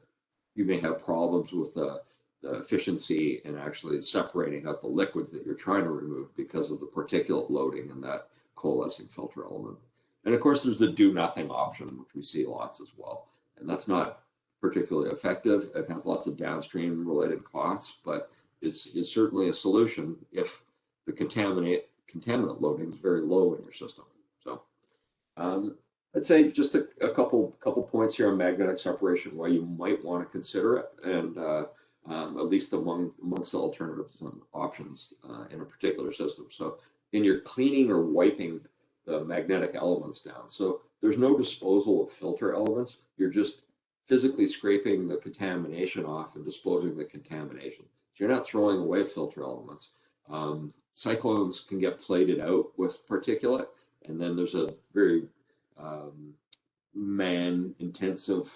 Speaker 1: may have problems with the efficiency in actually separating out the liquids that you're trying to remove because of the particulate loading in that coalescing filter element. And of course, there's the do nothing option, which we see lots as well. And that's not particularly effective. It has lots of downstream related costs, but is certainly a solution if the contaminant loading is very low in your system. So I'd say just a couple points here on magnetic separation, why you might want to consider it, and at least amongst the alternatives and options in a particular system. So in your cleaning or wiping the magnetic elements down, so there's no disposal of filter elements. You're just physically scraping the contamination off and disposing the contamination. So you're not throwing away filter elements. Cyclones can get plated out with particulate, and then there's a very man-intensive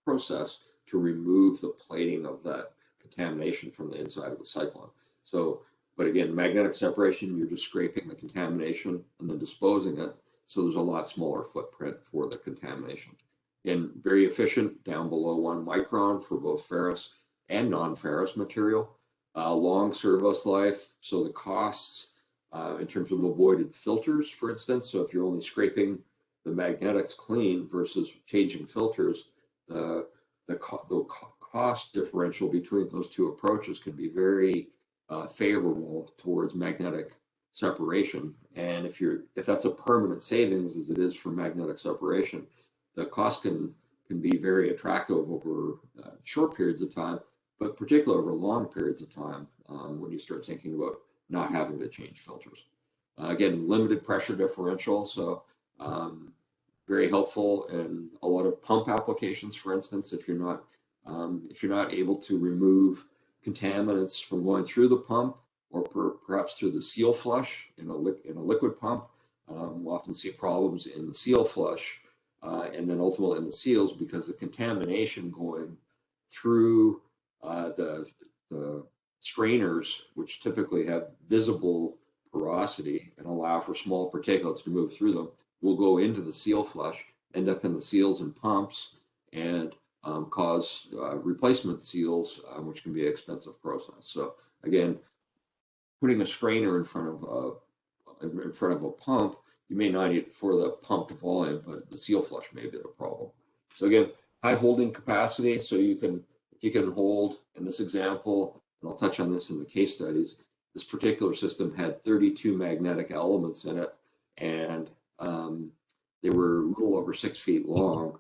Speaker 1: process to remove the plating of that contamination from the inside of the cyclone. So, but again, magnetic separation, you're just scraping the contamination and then disposing it. So there's a lot smaller footprint for the contamination. Again, very efficient, down below 1 micron for both ferrous and non-ferrous material. Long service life, so the costs in terms of avoided filters, for instance. So if you're only scraping the magnetics clean versus changing filters, the cost differential between those two approaches can be very favorable towards magnetic separation. And if that's a permanent savings, as it is for magnetic separation, the cost can be very attractive over short periods of time, but particularly over long periods of time when you start thinking about not having to change filters. Again, limited pressure differential, so very helpful in a lot of pump applications. For instance, if you're not able to remove contaminants from going through the pump, or perhaps through the seal flush in a liquid pump, we'll often see problems in the seal flush and then ultimately in the seals, because the contamination going through the strainers, which typically have visible porosity and allow for small particulates to move through them, will go into the seal flush, end up in the seals and pumps, and cause replacement seals, which can be an expensive process. So again, putting a strainer in front of a pump, you may not need it for the pumped volume, but the seal flush may be the problem. So again, high holding capacity. So if you can hold, in this example, and I'll touch on this in the case studies, this particular system had 32 magnetic elements in it, and they were a little over 6 feet long.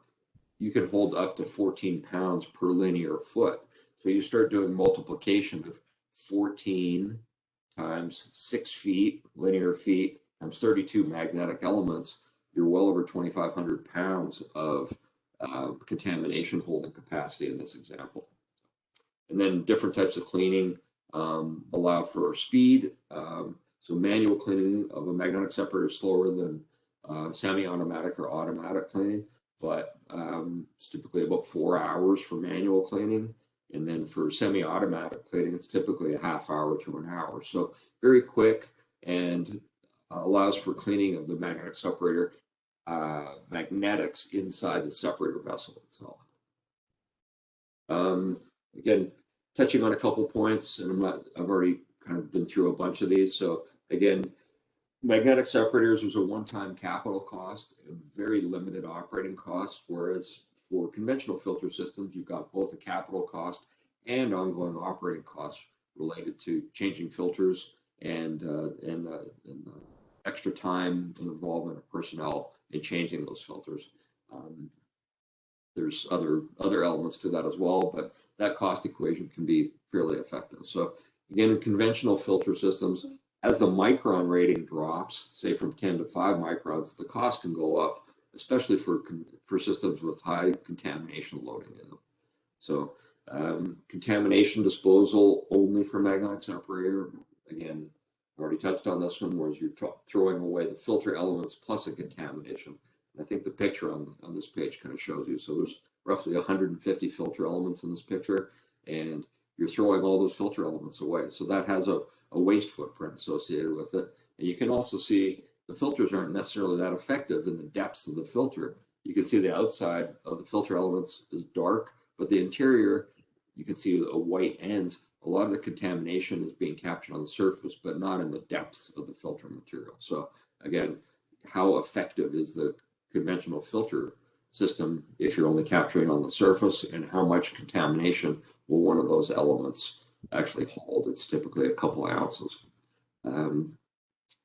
Speaker 1: You can hold up to 14 pounds per linear foot. So you start doing multiplication of 14 times 6 feet, linear feet, times 32 magnetic elements, you're well over 2,500 pounds of contamination holding capacity in this example. And then different types of cleaning allow for speed. So manual cleaning of a magnetic separator is slower than semi-automatic or automatic cleaning. but it's typically about 4 hours for manual cleaning. And then for semi-automatic cleaning, it's typically a half hour to an hour. So very quick and allows for cleaning of the magnetic separator magnetics inside the separator vessel itself. Again, touching on a couple points, and I've already kind of been through a bunch of these. So again, magnetic separators was a one-time capital cost, a very limited operating cost, whereas for conventional filter systems, you've got both a capital cost and ongoing operating costs related to changing filters and the extra time and involvement of personnel in changing those filters. There's other elements to that as well, but that cost equation can be fairly effective. So again, in conventional filter systems, as the micron rating drops, say from 10 to 5 microns, the cost can go up, especially for systems with high contamination loading in them. So contamination disposal only for magnetic separator. Again, I already touched on this one, whereas you're throwing away the filter elements plus a contamination. I think the picture on this page kind of shows you. So there's roughly 150 filter elements in this picture, and you're throwing all those filter elements away. So that has a waste footprint associated with it. And you can also see the filters aren't necessarily that effective in the depths of the filter. You can see the outside of the filter elements is dark, but the interior, you can see the white ends. A lot of the contamination is being captured on the surface, but not in the depths of the filter material. So again, how effective is the conventional filter system if you're only capturing on the surface, and how much contamination will one of those elements actually hold? It's typically a couple ounces.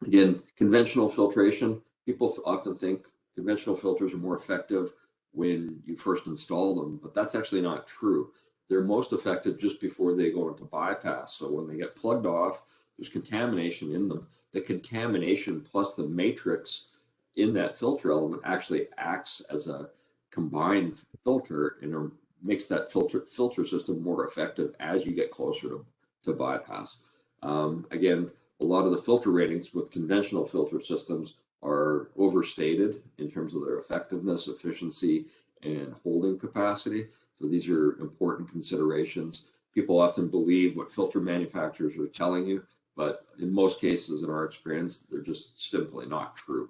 Speaker 1: Again, conventional filtration, people often think conventional filters are more effective when you first install them, but that's actually not true. They're most effective just before they go into bypass. So when they get plugged off, there's contamination in them. The contamination plus the matrix in that filter element actually acts as a combined filter and makes that filter system more effective as you get closer to bypass. Again, a lot of the filter ratings with conventional filter systems are overstated in terms of their effectiveness, efficiency, and holding capacity. So these are important considerations. People often believe what filter manufacturers are telling you, but in most cases, in our experience, they're just simply not true.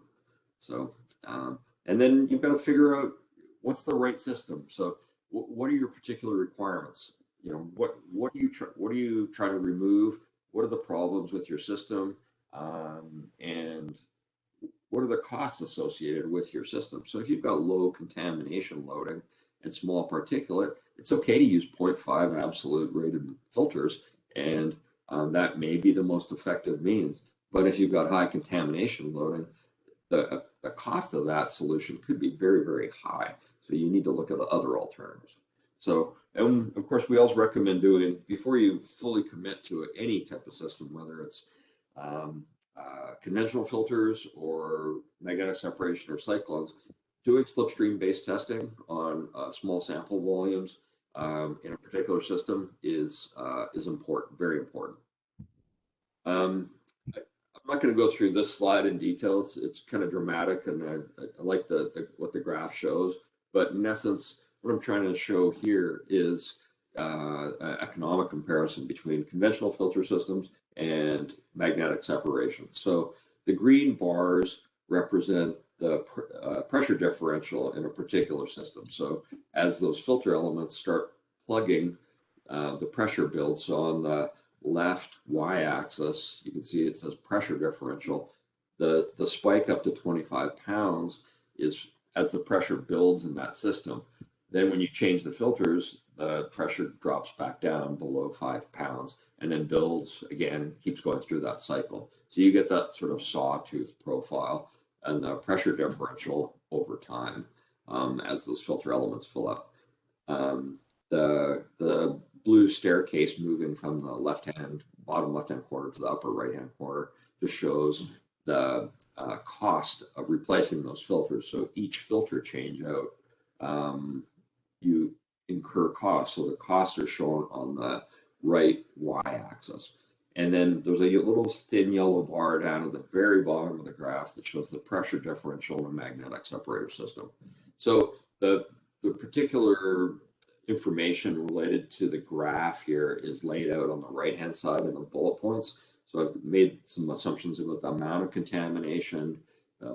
Speaker 1: So, and then you've got to figure out what's the right system. So, what are your particular requirements? You know, what do you try to remove? What are the problems with your system? And what are the costs associated with your system? So, if you've got low contamination loading and small particulate, it's okay to use 0.5 absolute rated filters, and that may be the most effective means. But if you've got high contamination loading, the cost of that solution could be very, very high. So you need to look at the other alternatives. So, and of course, we also recommend doing, before you fully commit to any type of system, whether it's conventional filters or magnetic separation or cyclones, doing slipstream-based testing on small sample volumes in a particular system is important, very important. I'm not going to go through this slide in detail. It's kind of dramatic, and I like what the graph shows. But in essence, what I'm trying to show here is an economic comparison between conventional filter systems and magnetic separation. So the green bars represent the pressure differential in a particular system. So as those filter elements start plugging, the pressure builds. So on the left y-axis, you can see it says pressure differential. The spike up to 25 pounds is as the pressure builds in that system. Then when you change the filters, the pressure drops back down below 5 pounds and then builds again, keeps going through that cycle. So you get that sort of sawtooth profile and the pressure differential over time as those filter elements fill up. The blue staircase moving from the bottom left-hand corner to the upper right-hand corner just shows the cost of replacing those filters. So each filter change out, you incur costs. So the costs are shown on the right y-axis. And then there's a little thin yellow bar down at the very bottom of the graph that shows the pressure differential in a magnetic separator system. So The particular information related to the graph here is laid out on the right-hand side in the bullet points. So I've made some assumptions about the amount of contamination,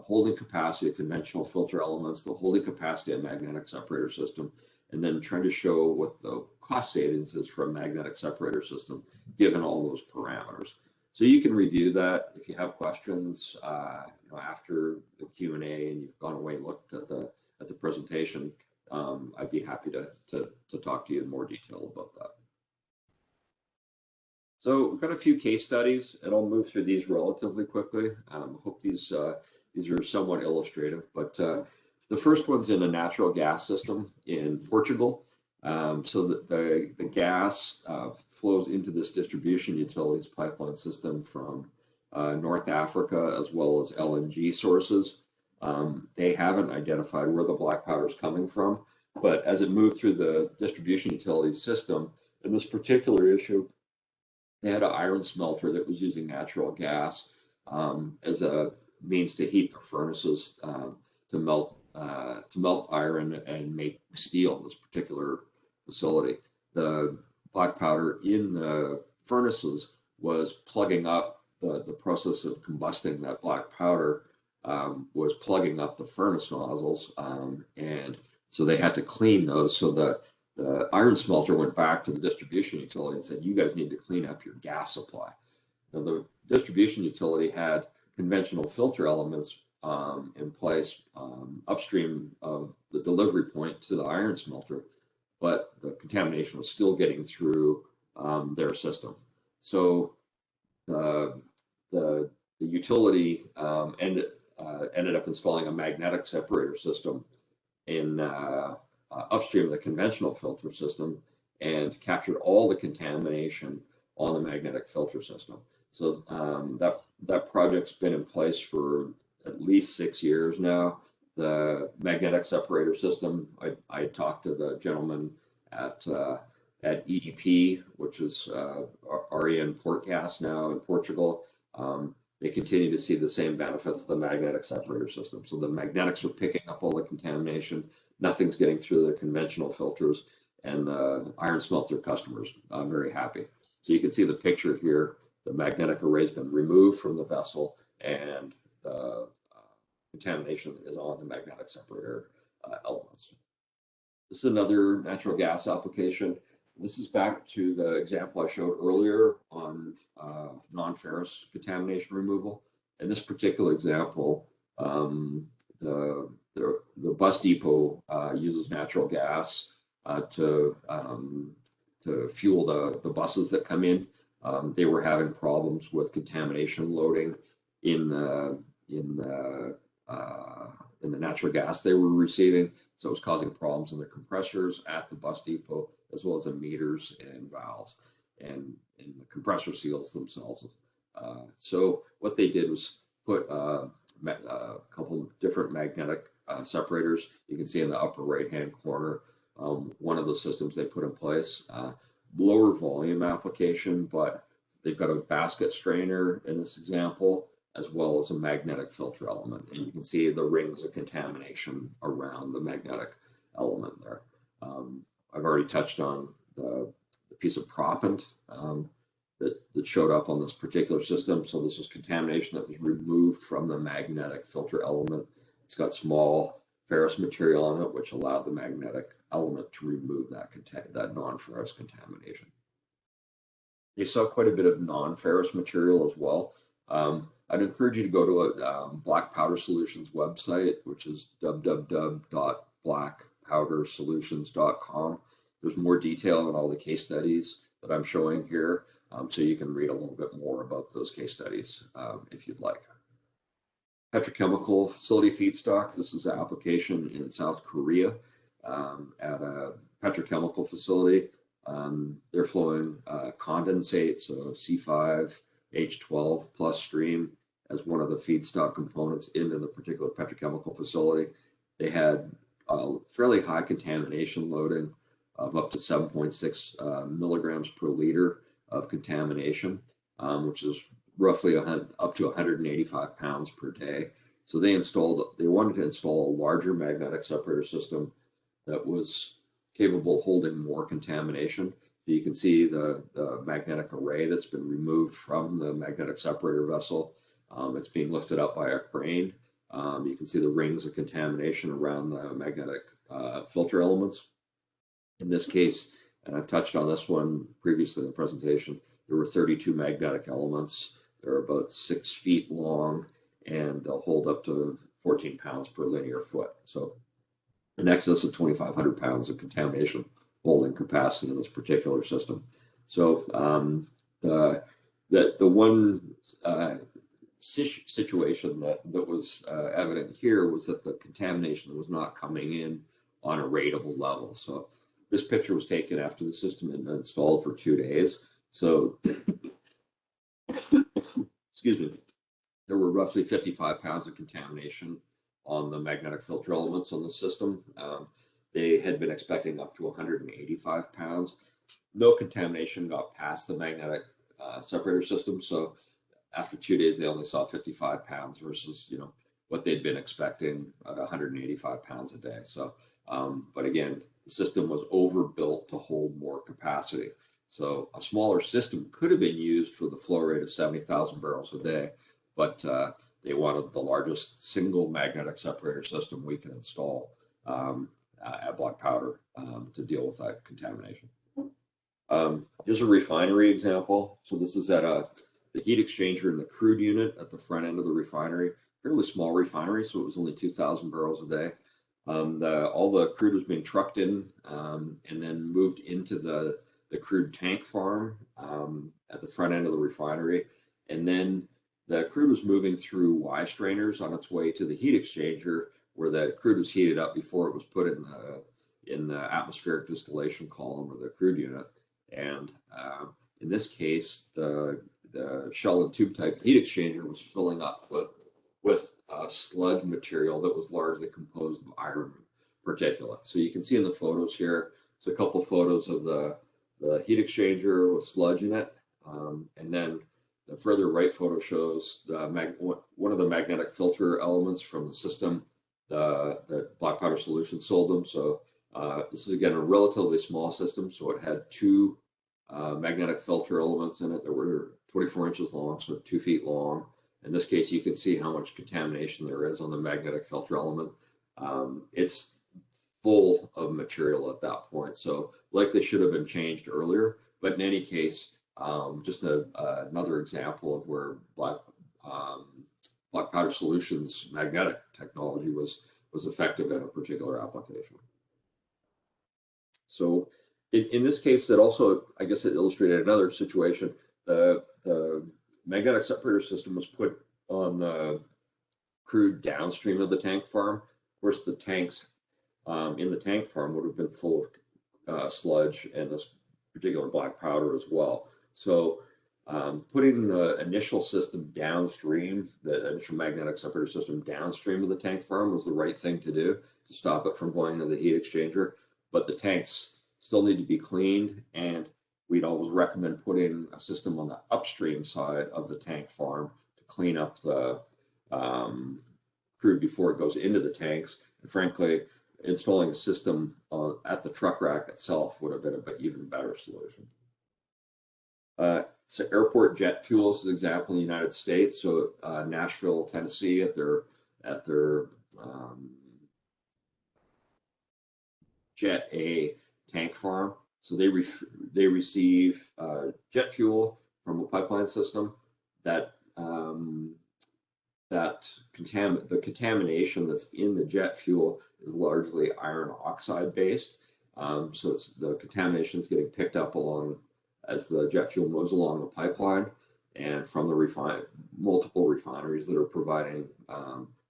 Speaker 1: holding capacity of conventional filter elements, the holding capacity of magnetic separator system, and then trying to show what the cost savings is for a magnetic separator system, given all those parameters. So you can review that if you have questions after the Q&A and you've gone away and looked at the presentation. I'd be happy to talk to you in more detail about that. So we've got a few case studies, and I'll move through these relatively quickly. Hope these are somewhat illustrative, but the first one's in a natural gas system in Portugal. So the gas flows into this distribution utilities pipeline system from North Africa, as well as LNG sources. They haven't identified where the black powder is coming from, but as it moved through the distribution utilities system, in this particular issue, they had an iron smelter that was using natural gas as a means to heat the furnaces to melt iron and make steel in this particular facility. The black powder in the furnaces was plugging up the process of combusting that black powder was plugging up the furnace nozzles, and so they had to clean those. So the iron smelter went back to the distribution utility and said, you guys need to clean up your gas supply. Now, the distribution utility had conventional filter elements in place upstream of the delivery point to the iron smelter, but the contamination was still getting through their system. So the utility ended up installing a magnetic separator system in upstream of the conventional filter system and captured all the contamination on the magnetic filter system. So that project's been in place for at least 6 years now. The magnetic separator system, I talked to the gentleman at EDP, which is REN Port Gas now in Portugal. They continue to see the same benefits of the magnetic separator system. So the magnetics are picking up all the contamination. Nothing's getting through the conventional filters, and the iron smelter customers are very happy. So you can see the picture here. The magnetic array has been removed from the vessel, and the contamination is on the magnetic separator elements. This is another natural gas application. This is back to the example I showed earlier on non-ferrous contamination removal. In this particular example, the bus depot uses natural gas to fuel the buses that come in. They were having problems with contamination loading in the natural gas they were receiving. So it was causing problems in the compressors at the bus depot, as well as the meters and valves and the compressor seals themselves. So what they did was put a couple of different magnetic separators. You can see in the upper right-hand corner, one of the systems they put in place. Lower volume application, but they've got a basket strainer in this example, as well as a magnetic filter element. And you can see the rings of contamination around the magnetic element there. I've already touched on the piece of proppant that showed up on this particular system. So this was contamination that was removed from the magnetic filter element. It's got small ferrous material on it, which allowed the magnetic element to remove that non-ferrous contamination. They saw quite a bit of non-ferrous material as well. I'd encourage you to go to a Black Powder Solutions website, which is www.blackpowdersolutions.com. There's more detail on all the case studies that I'm showing here, so you can read a little bit more about those case studies if you'd like. Petrochemical facility feedstock. This is an application in South Korea at a petrochemical facility. They're flowing condensate, so C5H12 plus stream as one of the feedstock components into the particular petrochemical facility. They had fairly high contamination loading of up to 7.6 milligrams per liter of contamination, which is roughly up to 185 pounds per day. So they wanted to install a larger magnetic separator system that was capable of holding more contamination. So you can see the magnetic array that's been removed from the magnetic separator vessel. It's being lifted up by a crane. You can see the rings of contamination around the magnetic filter elements. In this case, and I've touched on this one previously in the presentation, there were 32 magnetic elements. They're about 6 feet long, and they'll hold up to 14 pounds per linear foot. So in excess of 2,500 pounds of contamination holding capacity in this particular system. So the one situation that was evident here was that the contamination was not coming in on a ratable level. So this picture was taken after the system had been installed for 2 days. So, excuse me, there were roughly 55 pounds of contamination on the magnetic filter elements on the system. They had been expecting up to 185 pounds. No contamination got past the magnetic separator system. So after 2 days, they only saw 55 pounds versus, what they'd been expecting at 185 pounds a day. So, but again, the system was overbuilt to hold more capacity. So a smaller system could have been used for the flow rate of 70,000 barrels a day, but they wanted the largest single magnetic separator system we can install at Black Powder to deal with that contamination. Here's a refinery example. So this is at the heat exchanger in the crude unit at the front end of the refinery. Fairly small refinery, so it was only 2,000 barrels a day. All the crude was being trucked in and then moved into the crude tank farm at the front end of the refinery. And then the crude was moving through Y strainers on its way to the heat exchanger, where the crude was heated up before it was put in the atmospheric distillation column of the crude unit. And in this case, the shell and tube type heat exchanger was filling up with sludge material that was largely composed of iron particulate. So you can see in the photos here, there's a couple photos of the heat exchanger with sludge in it. And then the further right photo shows one of the magnetic filter elements from the system that Black Powder Solutions sold them. So this is, again, a relatively small system. So it had 2 magnetic filter elements in it that were 24 inches long, so 2 feet long. In this case, you can see how much contamination there is on the magnetic filter element. It's full of material at that point, so likely should have been changed earlier. But in any case, just another example of where Black Powder Solutions magnetic technology was effective in a particular application. So in this case, it also, I guess, it illustrated another situation. The magnetic separator system was put on the crude downstream of the tank farm. Of course, the tanks in the tank farm would have been full of sludge and this particular black powder as well. So putting the initial system downstream, the initial magnetic separator system downstream of the tank farm, was the right thing to do to stop it from going into the heat exchanger. But the tanks still need to be cleaned, and we'd always recommend putting a system on the upstream side of the tank farm to clean up the crude before it goes into the tanks. And frankly, installing a system at the truck rack itself would have been an even better solution. So airport jet fuel is an example in the United States. So Nashville, Tennessee, at their Jet A tank farm. So they receive jet fuel from a pipeline system that the contamination that's in the jet fuel is largely iron oxide based. So the contamination is getting picked up along as the jet fuel moves along the pipeline and from the multiple refineries that are providing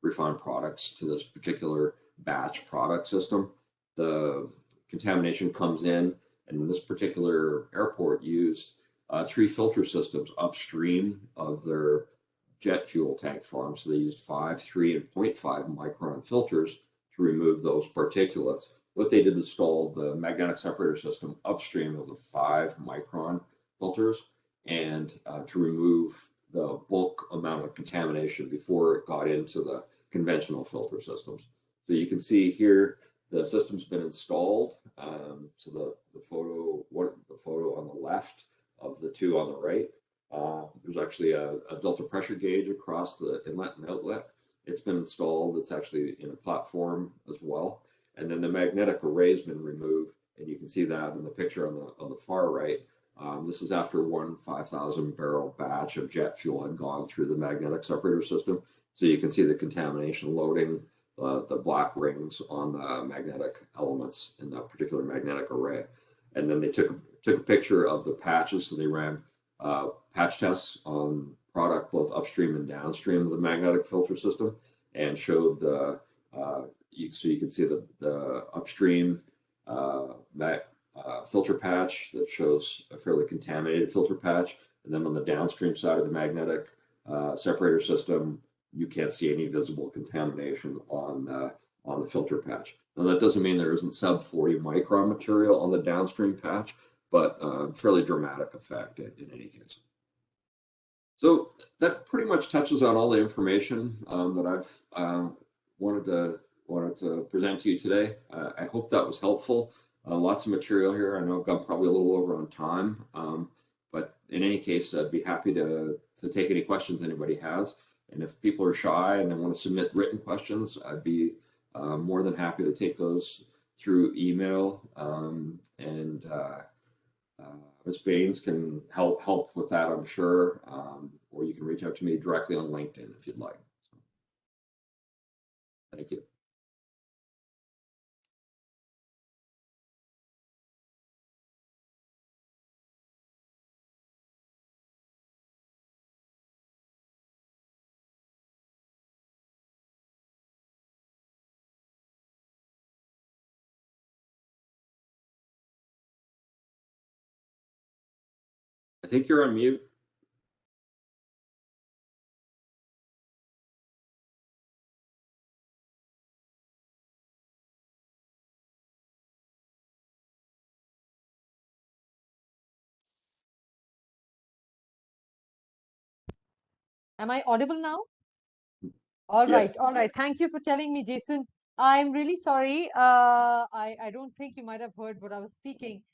Speaker 1: refined products to this particular batch product system. The contamination comes in, and this particular airport used 3 filter systems upstream of their jet fuel tank farm. So they used 5, 3, and 0.5 micron filters to remove those particulates. What they did was install the magnetic separator system upstream of the 5 micron filters and to remove the bulk amount of contamination before it got into the conventional filter systems. So you can see here the system's been installed. So the photo on the left of the two on the right, there's actually a delta pressure gauge across the inlet and outlet. It's been installed. It's actually in a platform as well. And then the magnetic array has been removed, and you can see that in the picture on the far right. This is after one 5,000 barrel batch of jet fuel had gone through the magnetic separator system. So you can see the contamination loading the black rings on the magnetic elements in that particular magnetic array. And then they took a picture of the patches. So they ran patch tests on product both upstream and downstream of the magnetic filter system, and showed so you can see the upstream filter patch that shows a fairly contaminated filter patch, and then on the downstream side of the magnetic separator system, you can't see any visible contamination on the filter patch. Now that doesn't mean there isn't sub 40 micron material on the downstream patch, but fairly dramatic effect in any case. So that pretty much touches on all the information that I've wanted to present to you today. I hope that was helpful. Lots of material here. I know I've gone probably a little over on time, but in any case, I'd be happy to take any questions anybody has. And if people are shy and they want to submit written questions, I'd be more than happy to take those through email. Ms. Baines can help with that, I'm sure, or you can reach out to me directly on LinkedIn if you'd like. So, thank you. I think you're on mute.
Speaker 2: Am I audible now? All
Speaker 1: Yes.
Speaker 2: right, all right. Thank you for telling me, Jason. I'm really sorry. I don't think you might have heard what I was speaking.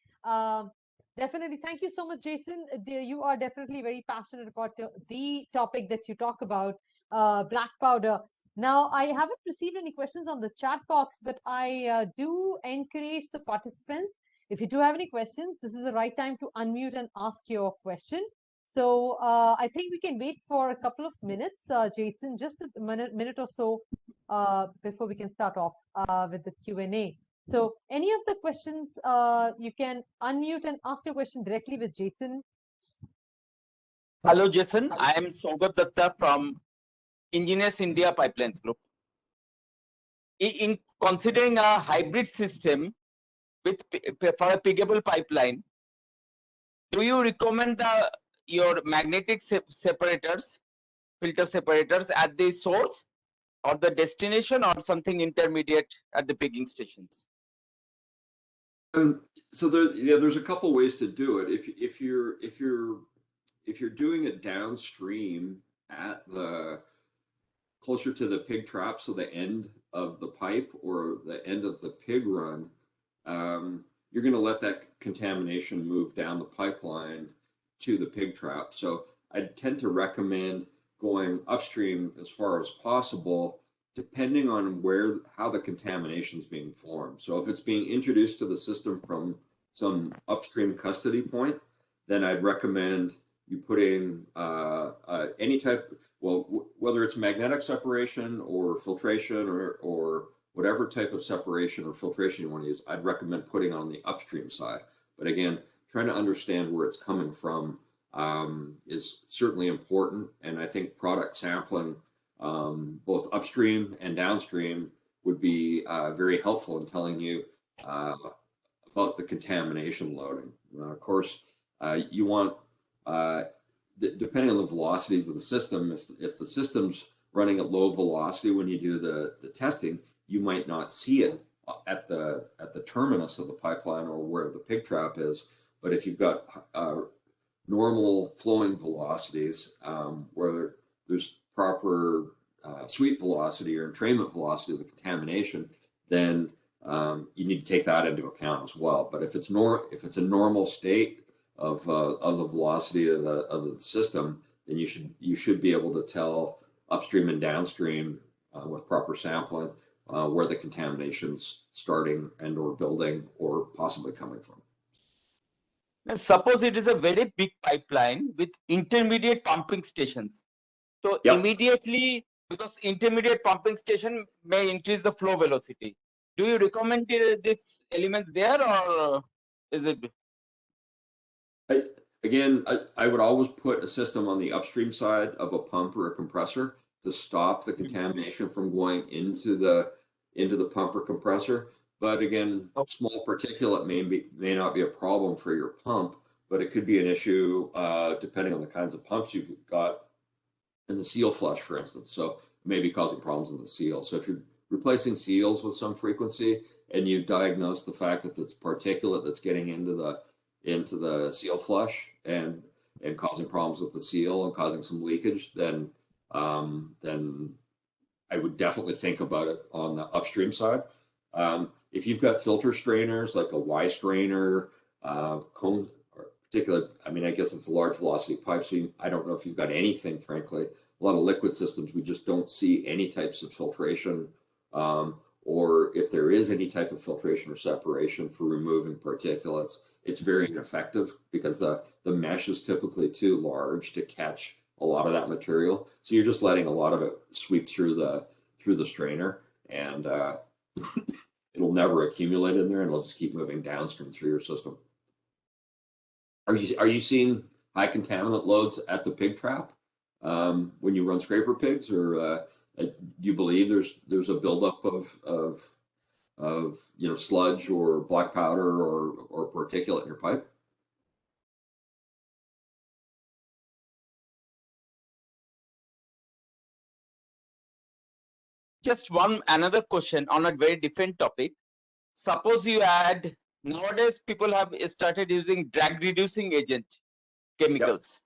Speaker 2: Definitely. Thank you so much, Jason. You are definitely very passionate about the topic that you talk about, black powder. Now, I haven't received any questions on the chat box, but I do encourage the participants. If you do have any questions, this is the right time to unmute and ask your question. So I think we can wait for a couple of minutes, Jason, just a minute or so before we can start off with the Q&A. So any of the questions, you can unmute and ask your question directly with Jason.
Speaker 3: Hello, Jason. I am Saugata Datta from Engineers India Pipelines Group. In considering a hybrid system with for a piggable pipeline, do you recommend your magnetic separators, filter separators at the source or the destination, or something intermediate at the pigging stations?
Speaker 1: So there's a couple ways to do it. If you're doing it downstream at the closer to the pig trap, so the end of the pipe or the end of the pig run, you're going to let that contamination move down the pipeline to the pig trap. So I tend to recommend going upstream as far as possible, depending on how the contamination is being formed. So if it's being introduced to the system from some upstream custody point, then I'd recommend you put in any type, whether it's magnetic separation or filtration or whatever type of separation or filtration you want to use, I'd recommend putting on the upstream side. But again, trying to understand where it's coming from is certainly important. And I think product sampling, both upstream and downstream, would be very helpful in telling you about the contamination loading. Of course, you want, depending on the velocities of the system, if the system's running at low velocity when you do the testing, you might not see it at the terminus of the pipeline or where the pig trap is. But if you've got normal flowing velocities where there's proper sweep velocity or entrainment velocity of the contamination, then you need to take that into account as well. But if it's a normal state of the velocity of the system, then you should be able to tell upstream and downstream with proper sampling where the contamination's starting and or building or possibly coming from.
Speaker 3: Now, suppose it is a very big pipeline with intermediate pumping stations. So
Speaker 1: Yep.
Speaker 3: immediately, because intermediate pumping station may increase the flow velocity. Do you recommend these elements there, or is it?
Speaker 1: I would always put a system on the upstream side of a pump or a compressor to stop the contamination from going into the pump or compressor. But again, small particulate may not be a problem for your pump, but it could be an issue depending on the kinds of pumps you've got in the seal flush, for instance. So it may be causing problems in the seal. So if you're replacing seals with some frequency and you diagnose the fact that it's particulate that's getting into the seal flush and causing problems with the seal and causing some leakage, then I would definitely think about it on the upstream side. If you've got filter strainers like a Y strainer, cone, or particular, I mean, I guess it's a large velocity pipe, so I don't know if you've got anything, frankly. A lot of liquid systems, we just don't see any types of filtration, or if there is any type of filtration or separation for removing particulates, it's very ineffective because the mesh is typically too large to catch a lot of that material. So you're just letting a lot of it sweep through the strainer, and it'll never accumulate in there, and it'll just keep moving downstream through your system. Are you seeing high contaminant loads at the pig trap when you run scraper pigs, or do you believe there's a buildup of sludge or black powder or particulate in your pipe?
Speaker 3: Just another question on a very different topic. Suppose you add, nowadays people have started using drag reducing agent chemicals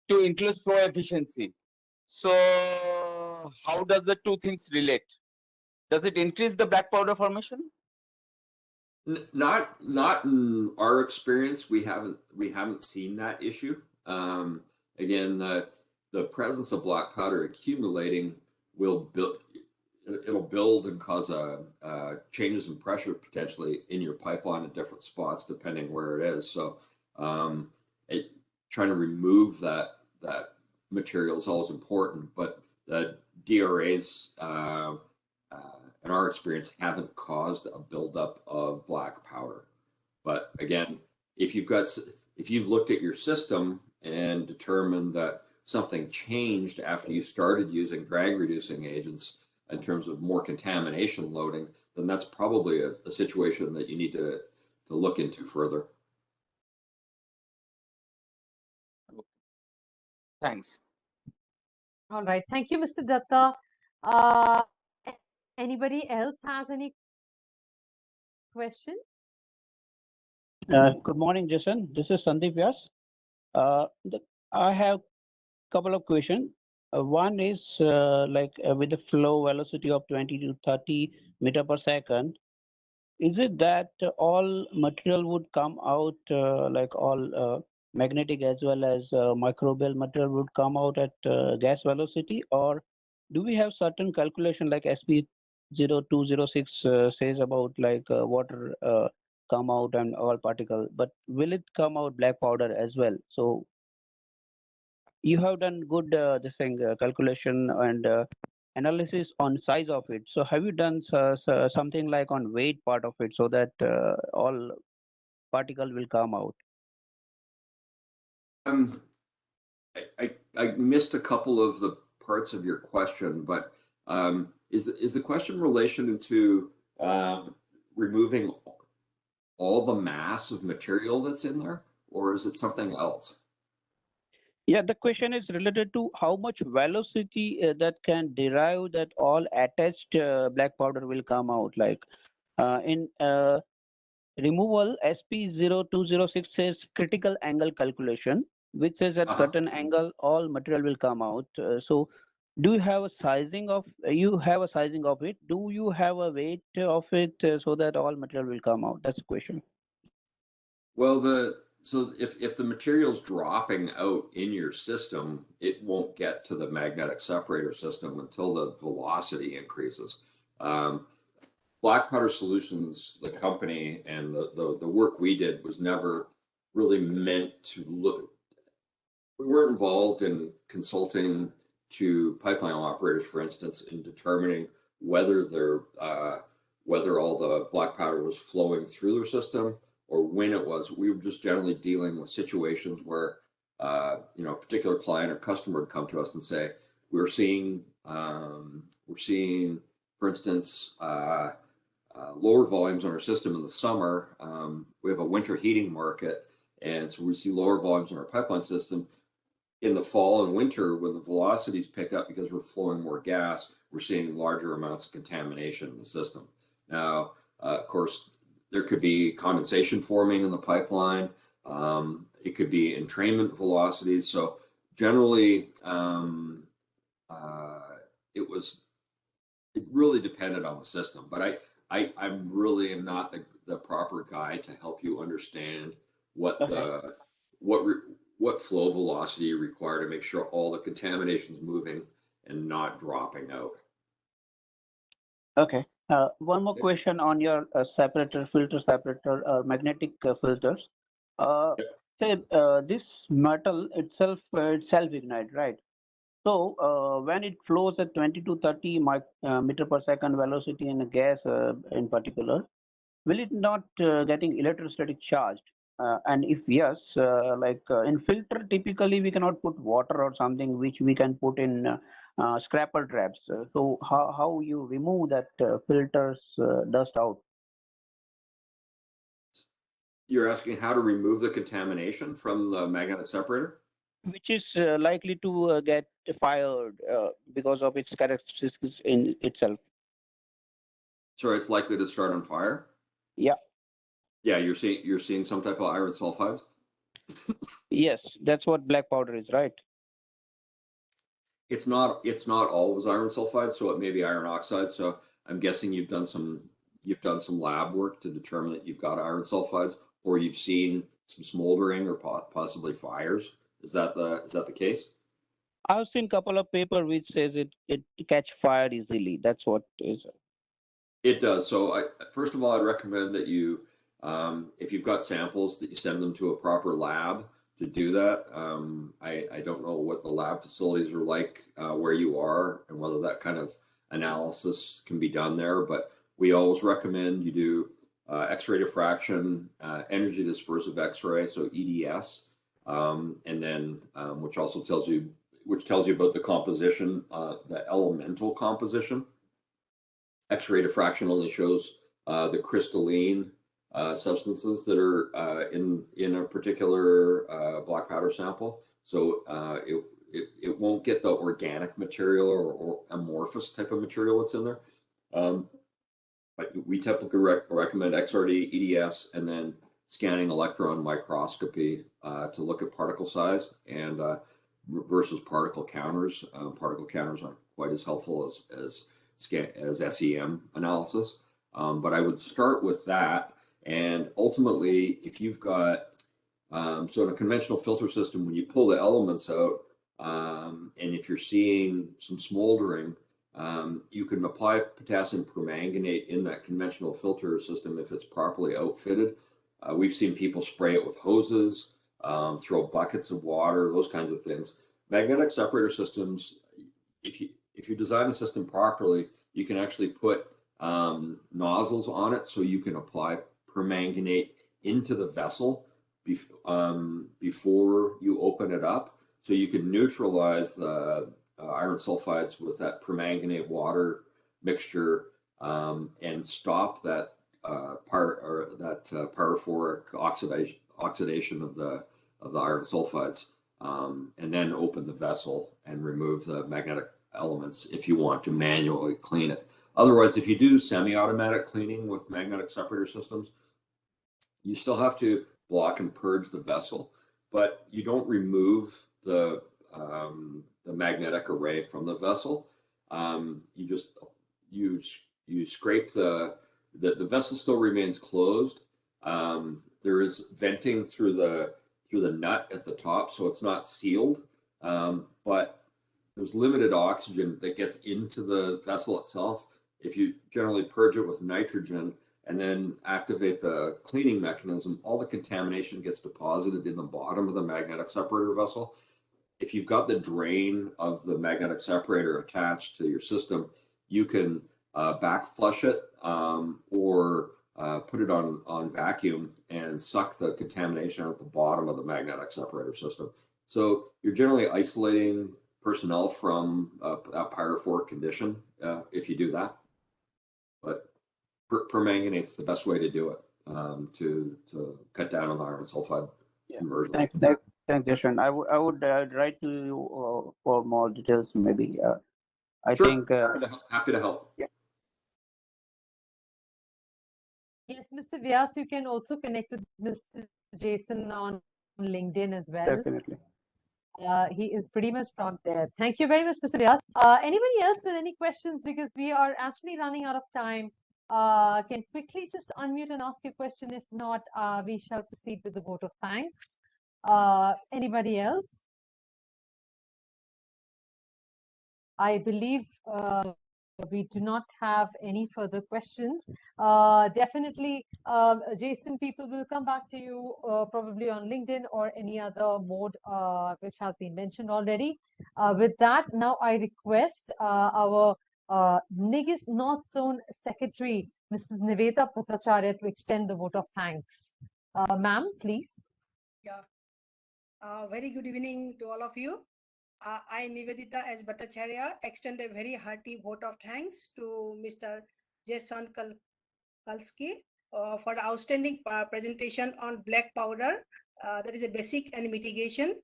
Speaker 3: to increase flow efficiency. So how does the two things relate? Does it increase the black powder formation?
Speaker 1: Not in our experience. We haven't seen that issue. Again, the presence of black powder accumulating will build. It'll build and cause changes in pressure potentially in your pipeline at different spots depending where it is. So, trying to remove that material is always important, but the DRAs, in our experience, haven't caused a buildup of black powder. But again, if you've looked at your system and determined that something changed after you started using drag reducing agents in terms of more contamination loading, then that's probably a situation that you need to look into further.
Speaker 3: Thanks.
Speaker 2: All right. Thank you, Mr. Datta. Anybody else has any question?
Speaker 4: Good morning, Jason. This is Sandeep Vyas. I have a couple of questions. One is with the flow velocity of 20 to 30 meter per second, is it that all material would come out like all magnetic as well as microbial material would come out at gas velocity, or do we have certain calculation like SP0206 says about like water come out and all particle, but will it come out black powder as well? So you have done good calculation and analysis on size of it. So have you done something like on weight part of it so that all particle will come out?
Speaker 1: I missed a couple of the parts of your question, but is the question in relation to removing all the mass of material that's in there, or is it something else?
Speaker 4: Yeah, the question is related to how much velocity that can derive that all attached black powder will come out. Like in removal, SP0206 says critical angle calculation, which says at certain angle all material will come out. So do you have a sizing of it? Do you have a weight of it so that all material will come out? That's the question.
Speaker 1: Well, so if the material's dropping out in your system, it won't get to the magnetic separator system until the velocity increases. Black Powder Solutions, the company, and the work we did was never really meant to look. We weren't involved in consulting to pipeline operators, for instance, in determining whether whether all the black powder was flowing through their system or when it was. We were just generally dealing with situations where a particular client or customer would come to us and say, we're seeing, for instance, lower volumes on our system in the summer. We have a winter heating market, and so we see lower volumes in our pipeline system. In the fall and winter, when the velocities pick up because we're flowing more gas, we're seeing larger amounts of contamination in the system. Now, of course, there could be condensation forming in the pipeline. It could be entrainment velocities. So generally, it really depended on the system. But I really am not the proper guy to help you understand what what flow velocity you require to make sure all the contamination is moving and not dropping out.
Speaker 4: Okay. One more question on your separator, filter separator, magnetic filters. Say this metal itself, it self-ignite, right? So when it flows at 20 to 30 meter per second velocity in a gas in particular, will it not getting electrostatic charged? And if yes, in filter, typically we cannot put water or something which we can put in scrapper traps. So how you remove that filters dust out?
Speaker 1: You're asking how to remove the contamination from the magnetic separator?
Speaker 4: Which is likely to get fired because of its characteristics in itself.
Speaker 1: So it's likely to start on fire?
Speaker 4: Yeah.
Speaker 1: Yeah, you're seeing some type of iron sulfides?
Speaker 4: Yes, that's what black powder is, right?
Speaker 1: It's not always iron sulfide, so it may be iron oxide. So I'm guessing you've done some lab work to determine that you've got iron sulfides, or you've seen some smoldering or possibly fires. Is that the case?
Speaker 4: I've seen a couple of papers which says it catch fire easily. That's what is.
Speaker 1: It does. So first of all, I'd recommend that you, if you've got samples, that you send them to a proper lab to do that. I don't know what the lab facilities are like where you are and whether that kind of analysis can be done there, but we always recommend you do X-ray diffraction, energy dispersive X-ray, so EDS, and then which tells you about the composition, the elemental composition. X-ray diffraction only shows the crystalline substances that are in a particular black powder sample. So it won't get the organic material or amorphous type of material that's in there. But we typically recommend XRD, EDS, and then scanning electron microscopy to look at particle size and versus particle counters. Particle counters aren't quite as helpful as SEM analysis. But I would start with that. And ultimately, if you've got, so in a conventional filter system, when you pull the elements out, and if you're seeing some smoldering, you can apply potassium permanganate in that conventional filter system if it's properly outfitted. We've seen people spray it with hoses, throw buckets of water, those kinds of things. Magnetic separator systems, if you design a system properly, you can actually put nozzles on it so you can apply permanganate into the vessel before you open it up. So you can neutralize the iron sulfides with that permanganate water mixture and stop that pyrophoric oxidation of the iron sulfides, and then open the vessel and remove the magnetic elements if you want to manually clean it. Otherwise, if you do semi-automatic cleaning with magnetic separator systems, you still have to block and purge the vessel, but you don't remove the the magnetic array from the vessel. You scrape the vessel still remains closed. There is venting through the nut at the top, so it's not sealed, but there's limited oxygen that gets into the vessel itself. If you generally purge it with nitrogen and then activate the cleaning mechanism, all the contamination gets deposited in the bottom of the magnetic separator vessel. If you've got the drain of the magnetic separator attached to your system, you can back flush it or put it on vacuum and suck the contamination out at the bottom of the magnetic separator system. So you're generally isolating personnel from a pyrophoric condition if you do that. But permanganate's the best way to do it to cut down on iron sulfide conversion.
Speaker 4: Thanks, Jason. I would write to you for more details, maybe. I
Speaker 1: Sure.
Speaker 4: think
Speaker 1: happy to help.
Speaker 4: Yeah.
Speaker 2: Yes, Mr. Vyas, you can also connect with Mr. Jason on LinkedIn as well.
Speaker 4: Definitely.
Speaker 2: He is pretty much prompt there. Thank you very much, Mr. Vyas. Anybody else with any questions? Because we are actually running out of time. Can quickly just unmute and ask a question. If not, we shall proceed with the vote of thanks. Anybody else? I believe we do not have any further questions. Definitely, Jason, people will come back to you probably on LinkedIn or any other mode which has been mentioned already. With that, now I request our NIGIS North Zone Secretary, Mrs. Niveta Bhattacharya, to extend the vote of thanks. Ma'am, please.
Speaker 5: Yeah. Very good evening to all of you. I, Nivedita S. Bhattacharya, extend a very hearty vote of thanks to Mr. Jason Kulsky for the outstanding presentation on black powder. That is a basic and mitigation.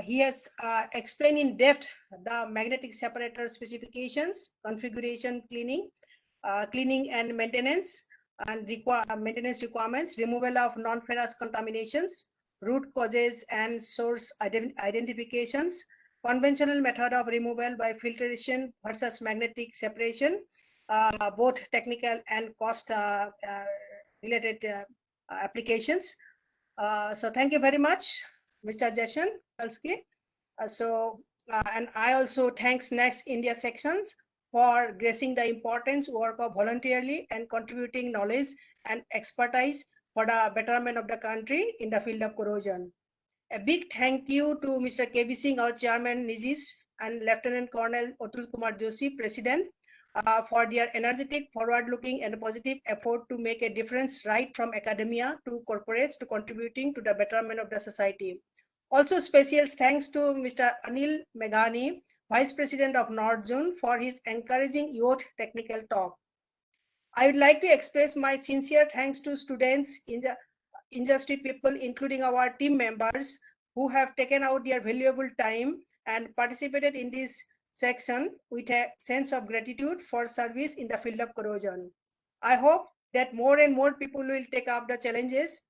Speaker 5: He has explained in depth the magnetic separator specifications, configuration, cleaning and maintenance, and maintenance requirements, removal of non-ferrous contaminations, root causes and source identifications, conventional method of removal by filtration versus magnetic separation, both technical and cost related applications. So thank you very much, Mr. Jason Kulsky. And I also thanks NACE India sections for gracing the importance work of voluntarily and contributing knowledge and expertise for the betterment of the country in the field of corrosion. A big thank you to Mr. KB Singh, our chairman, NIGIS, and Lieutenant Colonel Atul Kumar Joshi, president, for their energetic, forward-looking, and positive effort to make a difference right from academia to corporates to contributing to the betterment of the society. Also, special thanks to Mr. Anil Meghani, Vice President of North Zone, for his encouraging youth technical talk. I would like to express my sincere thanks to students in the industry people, including our team members who have taken out their valuable time and participated in this section with a sense of gratitude for service in the field of corrosion. I hope that more and more people will take up the challenges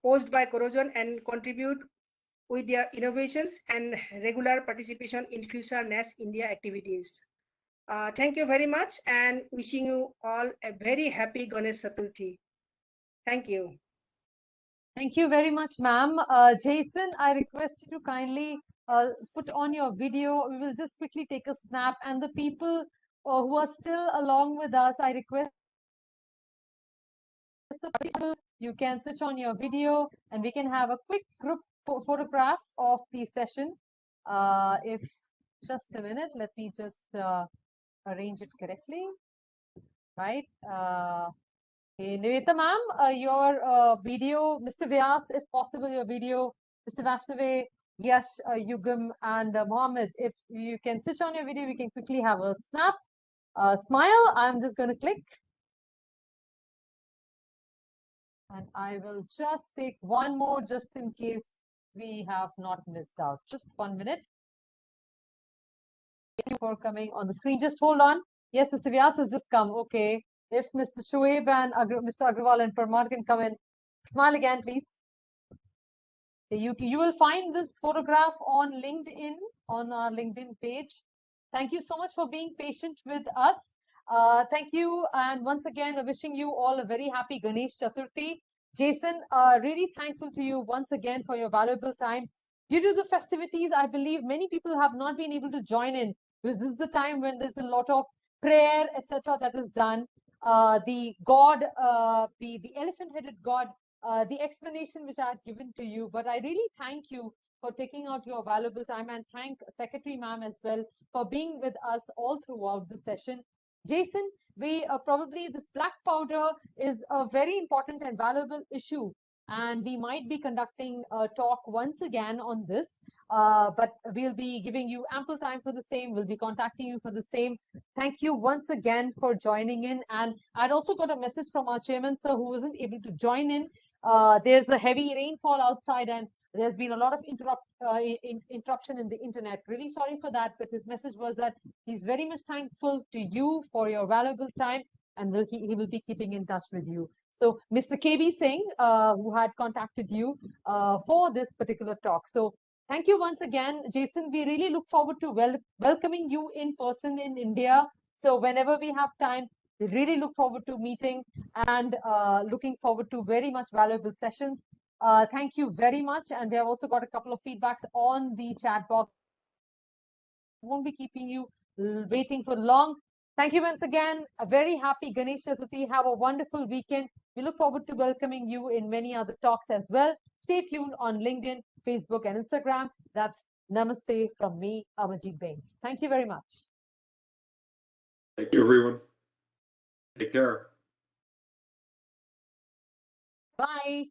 Speaker 5: posed by corrosion and contribute with their innovations and regular participation in future NACE India activities. Thank you very much and wishing you all a very happy Ganesh Chaturthi. Thank you.
Speaker 2: Thank you very much, ma'am. Jason, I request you to kindly put on your video. We will just quickly take a snap. And the people who are still along with us, I request the people, you can switch on your video and we can have a quick group photograph of the session. If just a minute, let me just arrange it correctly. Right. Niveta ma'am, your video, Mr. Vyas, if possible, your video, Mr. Vaishnavi, Yash, Yugam, and Mohammed, if you can switch on your video, we can quickly have a snap, smile. I'm just going to click. And I will just take one more just in case we have not missed out. Just 1 minute. Thank you for coming on the screen. Just hold on. Yes, Mr. Vyas has just come. Okay. If Mr. Shoaib and Mr. Agrawal and Parmar can come in, smile again, please. You will find this photograph on LinkedIn, on our LinkedIn page. Thank you so much for being patient with us. Thank you. And once again, wishing you all a very happy Ganesh Chaturthi. Jason, really thankful to you once again for your valuable time. Due to the festivities, I believe many people have not been able to join in because this is the time when there's a lot of prayer, etc., that is done. The god, the elephant-headed god, the explanation which I had given to you, but I really thank you for taking out your valuable time and thank Secretary Ma'am as well for being with us all throughout the session. Jason, we probably this black powder is a very important and valuable issue, and we might be conducting a talk once again on this, but we'll be giving you ample time for the same. We'll be contacting you for the same. Thank you once again for joining in. And I'd also got a message from our chairman, sir, who wasn't able to join in. There's a heavy rainfall outside and there's been a lot of interruption in the internet. Really sorry for that, but his message was that he's very much thankful to you for your valuable time and he will be keeping in touch with you. So Mr. KB Singh, who had contacted you for this particular talk. So thank you once again, Jason. We really look forward to welcoming you in person in India. So whenever we have time, we really look forward to meeting and looking forward to very much valuable sessions. Thank you very much. And we have also got a couple of feedbacks on the chat box. Won't be keeping you waiting for long. Thank you once again. A very happy Ganesh Chaturthi. Have a wonderful weekend. We look forward to welcoming you in many other talks as well. Stay tuned on LinkedIn, Facebook, and Instagram. That's Namaste from me, Amarjeet Bains. Thank you very much.
Speaker 1: Thank you, everyone. Take care.
Speaker 2: Bye.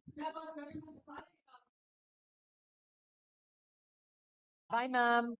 Speaker 2: Bye, ma'am.